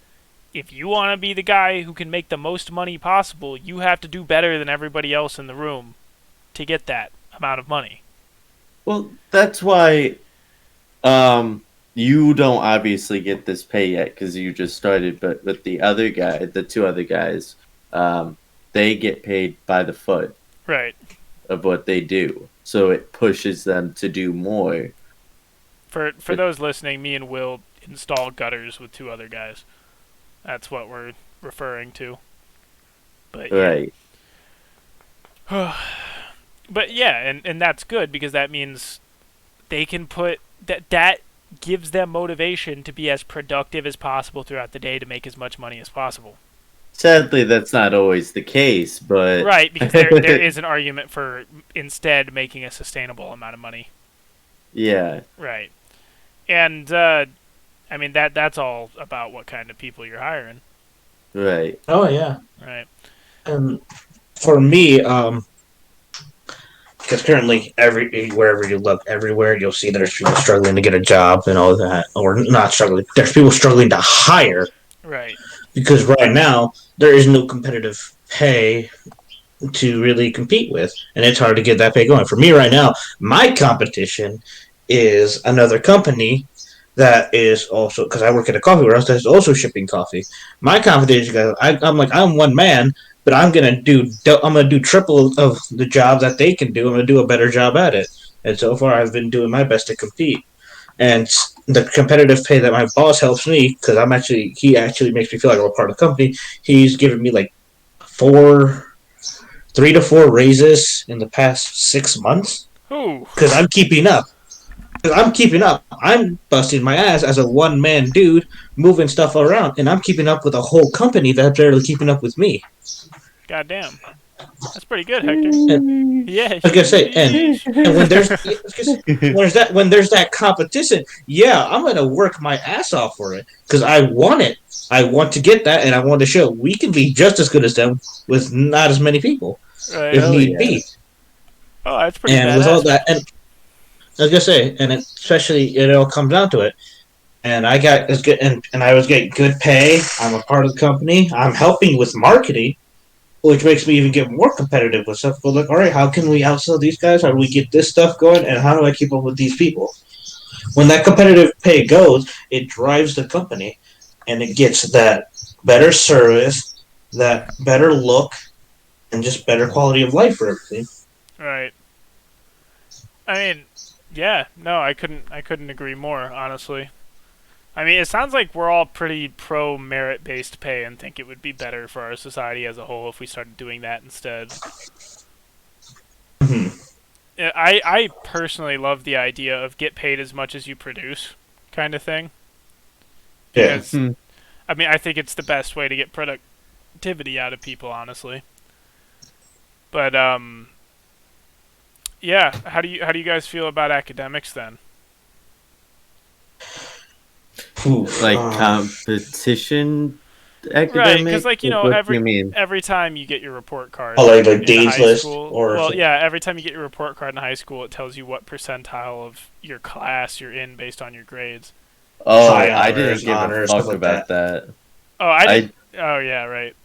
if you want to be the guy who can make the most money possible, you have to do better than everybody else in the room to get that amount of money. Well, that's why you don't obviously get this pay yet because you just started, but with the two other guys, they get paid by the foot Right. of what they do. So it pushes them to do more. For But, those listening, me and Will install gutters with two other guys. That's what we're referring to. But yeah. right. But yeah, and that's good because that means they can put that gives them motivation to be as productive as possible throughout the day to make as much money as possible. Sadly, that's not always the case, but Right, because there is an argument for instead making a sustainable amount of money. yeah, Right. And I mean that's all about what kind of people you're hiring. right. Oh yeah. Right. For me, because currently wherever you look, everywhere you'll see there's people struggling to get a job and all that, or not struggling. There's people struggling to hire Right. because right now there is no competitive pay to really compete with, and it's hard to get that pay going. For me right now, my competition is another company that is also, because I work at a coffee warehouse that's also shipping coffee. My competition, I'm one man, but I'm gonna do triple of the job that they can do. I'm gonna do a better job at it, and so far I've been doing my best to compete. And the competitive pay that my boss helps me, because he actually makes me feel like I'm a part of the company. He's given me like 3 to 4 raises in the past 6 months Ooh. because I'm keeping up. Because I'm keeping up. I'm busting my ass as a one man dude, moving stuff around, and I'm keeping up with a whole company that's barely keeping up with me. Goddamn. That's pretty good, Hector. And Yeah. I was gonna say, and when there's that competition, yeah, I'm gonna work my ass off for it because I want it. I want to get that, and I want to show we can be just as good as them with not as many people, Right. if Hell need yeah. be. Oh, that's pretty And with all badass. that, and I was gonna say, and especially it all comes down to it. And I was getting good pay. I'm a part of the company. I'm helping with marketing, which makes me even get more competitive with stuff. But like, all right, how can we outsell these guys? How do we get this stuff going? And how do I keep up with these people? When that competitive pay goes, it drives the company, and it gets that better service, that better look, and just better quality of life for everything. Right. I mean, yeah. No, I couldn't agree more. Honestly. I mean, it sounds like we're all pretty pro merit based pay and think it would be better for our society as a whole if we started doing that instead. Mm-hmm. I personally love the idea of get paid as much as you produce kind of thing Yeah. because I mean I think it's the best way to get productivity out of people honestly. But yeah, how do you guys feel about academics then? Oof. Like competition Right, because academic? like What do you mean? every time you get your report card Oh, like in Dane's high list school, or well, something. yeah, every time you get your report card in high school, it tells you what percentile of your class you're in based on your grades. Oh, High I didn't honors, give a honors, stuff fuck like about that. that. Oh, I I didn't. Oh, yeah, right.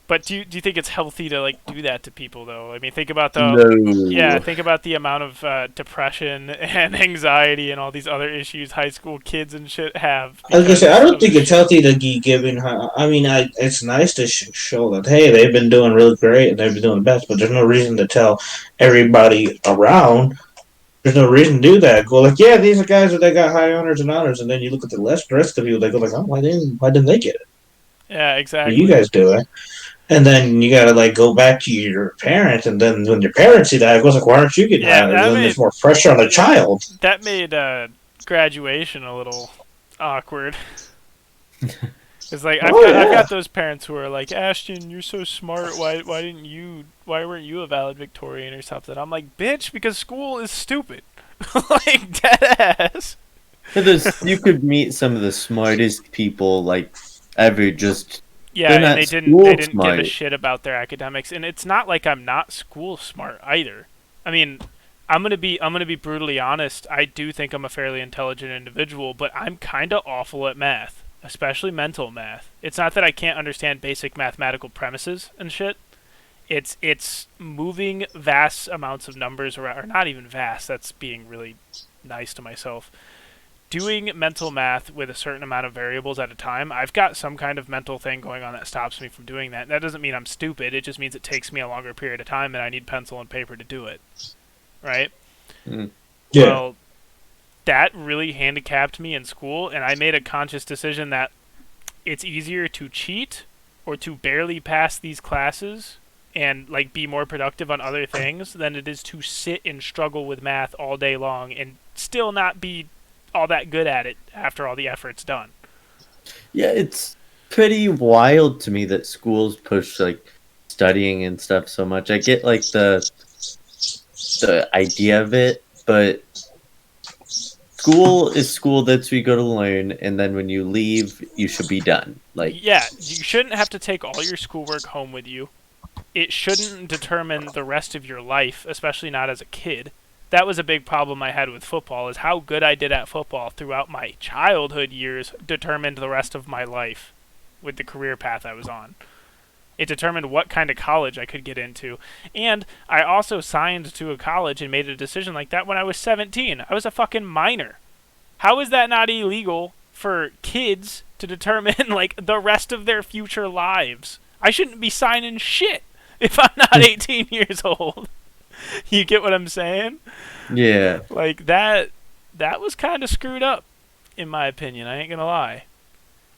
But do you think it's healthy to like do that to people though? I mean, no. think about the amount of depression and anxiety and all these other issues high school kids and shit have I was gonna say, I because don't of think this it's shit. healthy to be giving. I mean, it's nice to show that hey, they've been doing really great and they've been doing the best, but there's no reason to tell everybody around. There's no reason to do that. Go like, yeah, these are guys that they got high honors, and then you look at the rest of you, they go like, oh, why didn't they get it? Yeah, What are you exactly. guys doing? And then you gotta like go back to your parents, and then when your parents see that, it goes like, why aren't you getting high Yeah, honors? And then there's more pressure on the yeah, child. that made graduation a little awkward. It's like I've Oh got I've yeah. got those parents who are like, Ashton, you're so smart. Why weren't you a valedictorian or something? I'm like, bitch, because school is stupid. Like dead ass. You could meet some of the smartest people like ever. Just Yeah, they're and not they school didn't give a smart. shit about their academics, and it's not like I'm not school smart either. I mean, I'm gonna be brutally honest. I do think I'm a fairly intelligent individual, but I'm kind of awful at math. especially mental math. It's not that I can't understand basic mathematical premises and shit. It's moving vast amounts of numbers around, or not even vast. That's being really nice to myself. Doing mental math with a certain amount of variables at a time, I've got some kind of mental thing going on that stops me from doing that. That doesn't mean I'm stupid. It just means it takes me a longer period of time and I need pencil and paper to do it. Right? Mm. Yeah. Well, that really handicapped me in school, and I made a conscious decision that it's easier to cheat or to barely pass these classes and like be more productive on other things than it is to sit and struggle with math all day long and still not be all that good at it after all the effort's done. Yeah, it's pretty wild to me that schools push like studying and stuff so much. I get like the idea of it, but school is school. That's where you go to learn, and then when you leave, you should be done. Like, Yeah, you shouldn't have to take all your schoolwork home with you. It shouldn't determine the rest of your life, especially not as a kid. That was a big problem I had with football, is how good I did at football throughout my childhood years determined the rest of my life with the career path I was on. It determined what kind of college I could get into. And I also signed to a college and made a decision like that when I was 17. I was a fucking minor. How is that not illegal for kids to determine like the rest of their future lives? I shouldn't be signing shit if I'm not 18 years old. You get what I'm saying? yeah, Like that was kind of screwed up in my opinion. I ain't going to lie.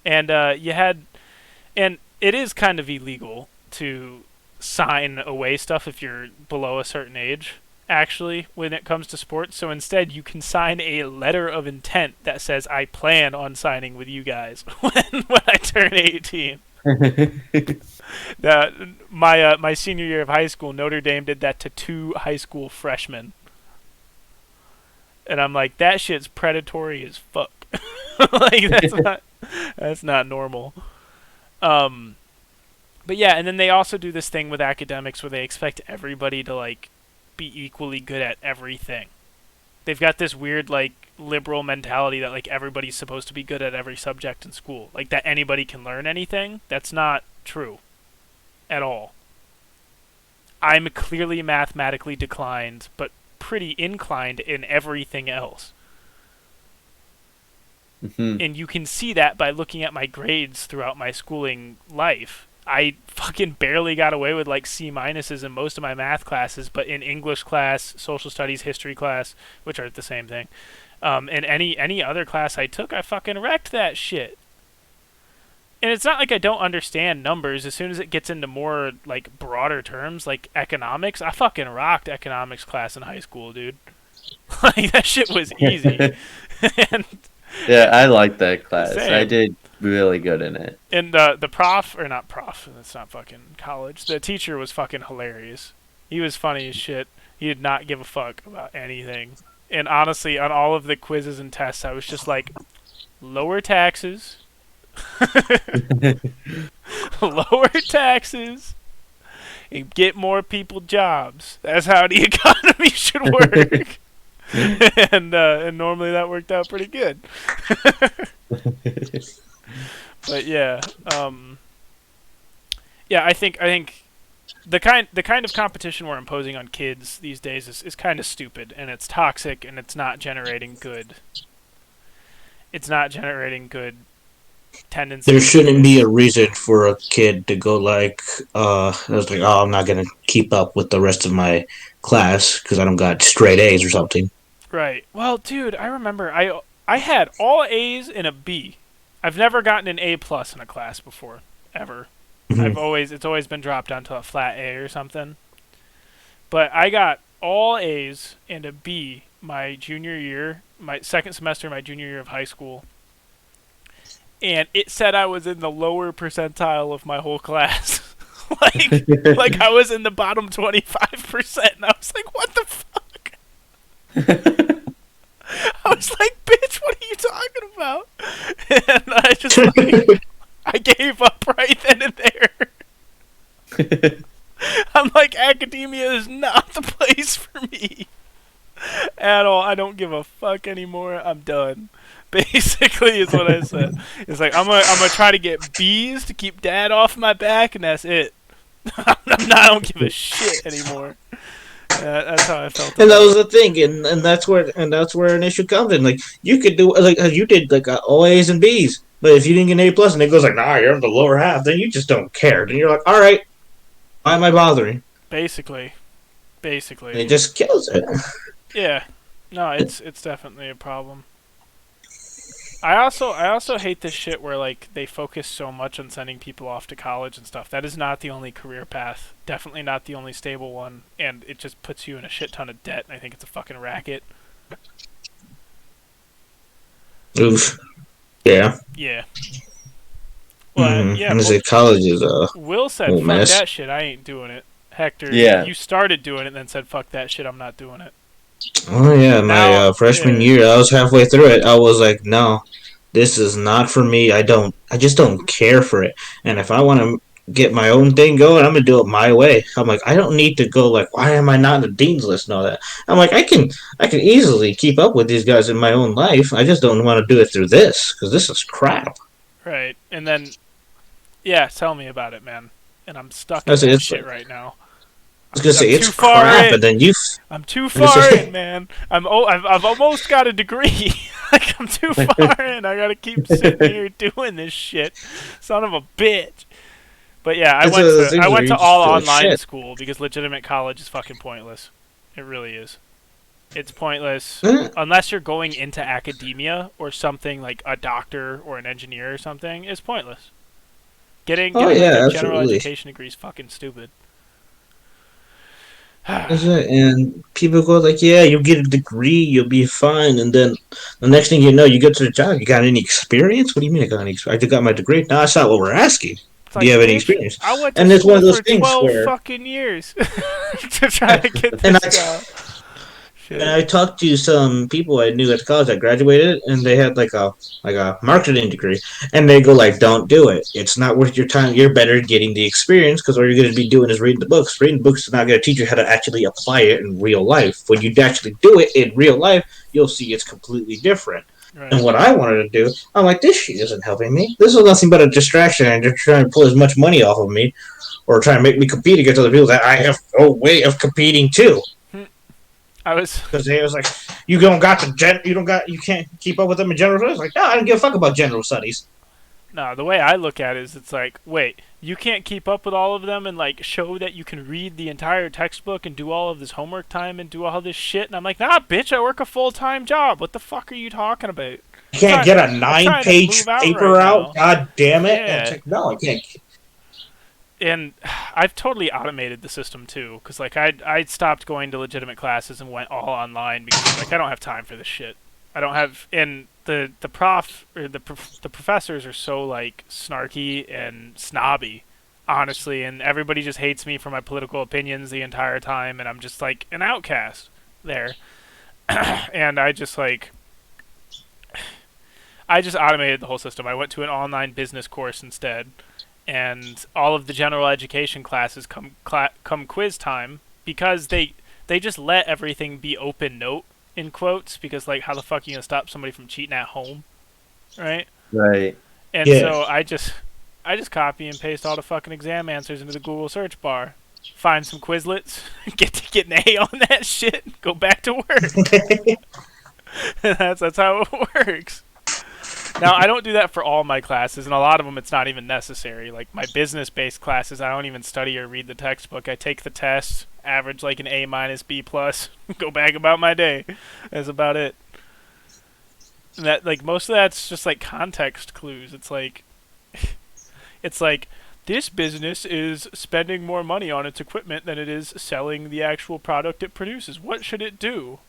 And and it is kind of illegal to sign away stuff if you're below a certain age, actually, when it comes to sports. So instead, you can sign a letter of intent that says, I plan on signing with you guys when I turn 18. My senior year of high school, Notre Dame did that to 2 high school freshmen. And I'm like, that shit's predatory as fuck. Like, that's not normal. But yeah, and then they also do this thing with academics where they expect everybody to like be equally good at everything. They've got this weird like liberal mentality that like everybody's supposed to be good at every subject in school, like that anybody can learn anything. That's not true at all. I'm clearly mathematically declined, but pretty inclined in everything else. mm-hmm. And you can see that by looking at my grades throughout my schooling life. I fucking barely got away with like C minuses in most of my math classes, but in English class, social studies, history class, which are the same thing, and any other class I took, I fucking wrecked that shit. And it's not like I don't understand numbers. As soon as it gets into more like broader terms, like economics, I fucking rocked economics class in high school, dude. Like that shit was easy. And yeah, I like that class. Same. I did really good in it. And the prof, or not prof, that's not fucking college. The teacher was fucking hilarious. He was funny as shit. He did not give a fuck about anything. And honestly, on all of the quizzes and tests, I was just like, lower taxes. Lower taxes. And get more people jobs. That's how the economy should work. And normally that worked out pretty good. But yeah, I think the kind of competition we're imposing on kids these days is kind of stupid, and it's toxic, and it's not generating good. It's not generating good tendencies. There shouldn't be a reason for a kid to go like, I was like, oh, I'm not gonna keep up with the rest of my class because I don't got straight A's or something. Right. Well, dude, I remember I had all A's and a B. I've never gotten an A plus in a class before, ever. Mhm. It's always been dropped down to a flat A or something. But I got all A's and a B my junior year, my second semester of my junior year of high school. And it said I was in the lower percentile of my whole class. like I was in the bottom 25%, and I was like, what the fuck? I was like, bitch, what are you talking about? And I just like, I gave up right then and there. I'm like, academia is not the place for me. at all. I don't give a fuck anymore. I'm done. Basically, is what I said. It's like I'm gonna try to get B's to keep Dad off my back, and that's it. I don't give a shit anymore. That's how I felt. And that was the thing, and that's where an issue comes in. Like you could do like you did like all A's and B's, but if you didn't get an A plus, and it goes like, nah, you're in the lower half, then you just don't care. Then you're like, all right, why am I bothering? Basically. And it just kills it. Yeah. No, it's definitely a problem. I also hate this shit where like they focus so much on sending people off to college and stuff. That is not the only career path. Definitely not the only stable one, and it just puts you in a shit ton of debt. And I think it's a fucking racket. Oof. Yeah. Yeah. Well, yeah. And college is Will said, fuck "Fuck that shit. I ain't doing it." Hector, you started doing it, and then said, "Fuck that shit. I'm not doing it." Oh yeah, my freshman year, I was halfway through it. I was like, no, this is not for me. I just don't care for it. And if I want to get my own thing going, I'm gonna do it my way. I'm like, I don't need to go like, why am I not on the dean's list and all that? I'm like, I can easily keep up with these guys in my own life. I just don't want to do it through this because this is crap. Right, and then, yeah, tell me about it, man. And I'm stuck in that shit right now. I was gonna say it's crap, and then I'm too far in, man. I've almost got a degree. Like I'm too far in. I gotta keep sitting here doing this shit. Son of a bitch. But yeah, I went to all online school because legitimate college is fucking pointless. It really is. It's pointless unless you're going into academia or something like a doctor or an engineer or something. It's pointless. Getting a general education degree is fucking stupid. And people go like, yeah, you'll get a degree, you'll be fine. And then the next thing you know, you get to the job. You got any experience? What do you mean I got any experience? I got my degree. No, that's not what we're asking. Like, do you have any experience? I went to school for 12 fucking years to try to get this job. Shit. And I talked to some people I knew at the college that graduated, and they had like a marketing degree, and they go like, "Don't do it. It's not worth your time. You're better getting the experience because all you're going to be doing is reading the books. Reading books is not going to teach you how to actually apply it in real life. When you actually do it in real life, you'll see it's completely different." Right. And what I wanted to do, I'm like, this shit isn't helping me. This is nothing but a distraction, and they're trying to pull as much money off of me, or trying to make me compete against other people that I have no way of competing too. Because they was like, you can't keep up with them in general studies. Like, no, I don't give a fuck about general studies. No, the way I look at it is, it's like, wait, you can't keep up with all of them and like show that you can read the entire textbook and do all of this homework time and do all this shit. And I'm like, nah, bitch, I work a full-time job. What the fuck are you talking about? You can't get a 9-page paper out. God damn it! Yeah. Like, no, I can't. And I've totally automated the system too, because like I stopped going to legitimate classes and went all online because like I don't have time for this shit. I don't have, and the professors are so like snarky and snobby, honestly, and everybody just hates me for my political opinions the entire time, and I'm just like an outcast there. And I just automated the whole system. I went to an online business course instead. And all of the general education classes come quiz time because they just let everything be open note in quotes because like how the fuck are you gonna stop somebody from cheating at home, right? Right. And so I just copy and paste all the fucking exam answers into the Google search bar, find some Quizlets, get an A on that shit, go back to work. that's how it works. Now, I don't do that for all my classes, and a lot of them it's not even necessary. Like my business-based classes, I don't even study or read the textbook. I take the test, average like an A-, B+, go back about my day. That's about it. And that like most of that's just like context clues. It's like this business is spending more money on its equipment than it is selling the actual product it produces. What should it do?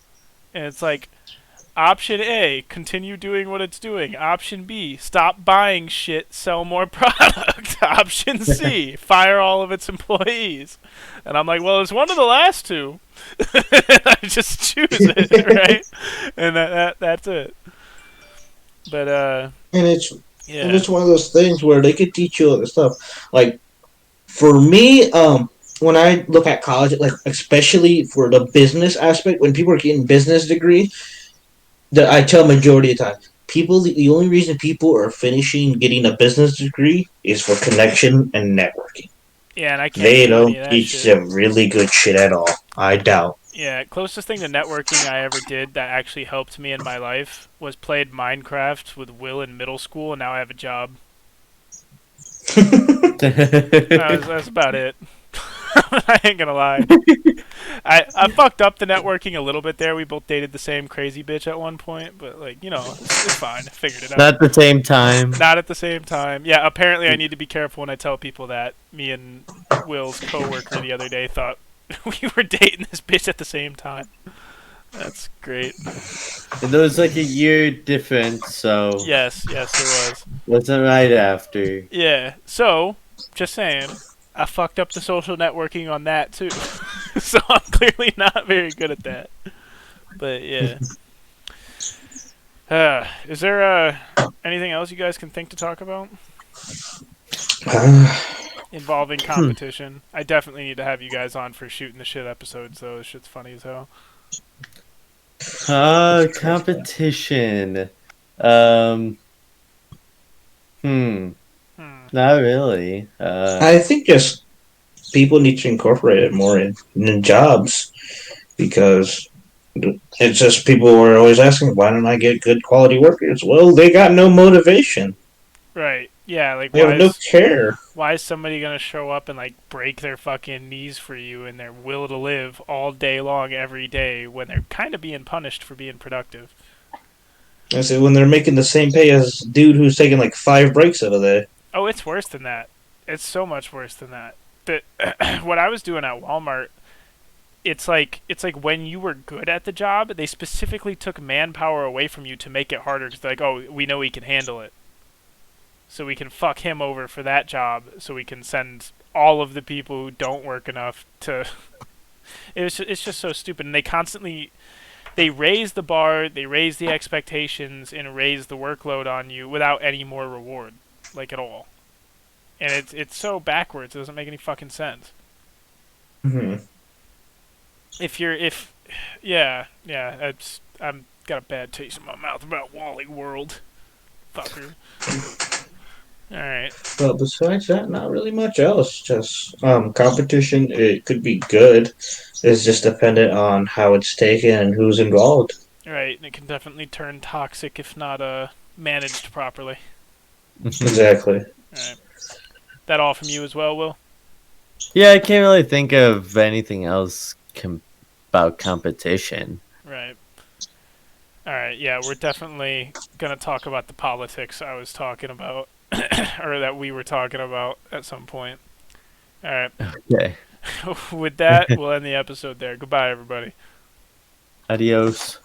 And it's like, option A, continue doing what it's doing. Option B, stop buying shit, sell more product. Option C, fire all of its employees. And I'm like, well, it's one of the last two. I just choose it, right? And that's it. But and it's one of those things where they could teach you other stuff. Like for me, when I look at college, like especially for the business aspect, when people are getting business degree, that I tell majority of the time, people the only reason people are finishing getting a business degree is for connection and networking. Yeah, and I can't They do any don't of that teach shit. them really good shit at all. I doubt. Yeah, closest thing to networking I ever did that actually helped me in my life was played Minecraft with Will in middle school, and now I have a job. That's about it. I ain't gonna lie. I fucked up the networking a little bit there. We both dated the same crazy bitch at one point, but like it's fine. I figured it out. Not at the same time. Not at the same time. Yeah, apparently I need to be careful when I tell people that. Me and Will's coworker the other day thought we were dating this bitch at the same time. That's great. And there was like a year difference, so Yes, there was. wasn't right after. Yeah. So, just saying, I fucked up the social networking on that too. So I'm clearly not very good at that. But yeah. Is there anything else you guys can think to talk about involving Hmm. competition? I definitely need to have you guys on for shooting the shit episodes, though. This shit's funny as hell. Competition. Um, hmm, Hmm. not really. I think just people need to incorporate it more in jobs because it's just people are always asking, why don't I get good quality workers? Well, they got no motivation. Right. Yeah. Like, They have no care. why is somebody gonna show up and like break their fucking knees for you and their will to live all day long every day when they're kind of being punished for being productive? I said when they're making the same pay as dude who's taking like 5 breaks out of the Oh, it's worse than that. It's so much worse than that. But what I was doing at Walmart, it's like when you were good at the job, they specifically took manpower away from you to make it harder because they're like, oh, we know he can handle it, so we can fuck him over for that job, so we can send all of the people who don't work enough to. It's just so stupid, and they raise the bar, they raise the expectations, and raise the workload on you without any more reward, like at all. And it's so backwards. It doesn't make any fucking sense. Mhm. If yeah, I'm got a bad taste in my mouth about Wally World, fucker. All right, But besides that, not really much else. Just competition. It could be good. It's just dependent on how it's taken and who's involved. all right, and it can definitely turn toxic if not managed properly. Exactly. All right, that all from you as well, Will. Yeah, I can't really think of anything else about competition. Right. All right, yeah, we're definitely gonna talk about the politics I was talking about, or that we were talking about at some point. All right. Okay. With that, we'll end the episode there. Goodbye, everybody. Adios.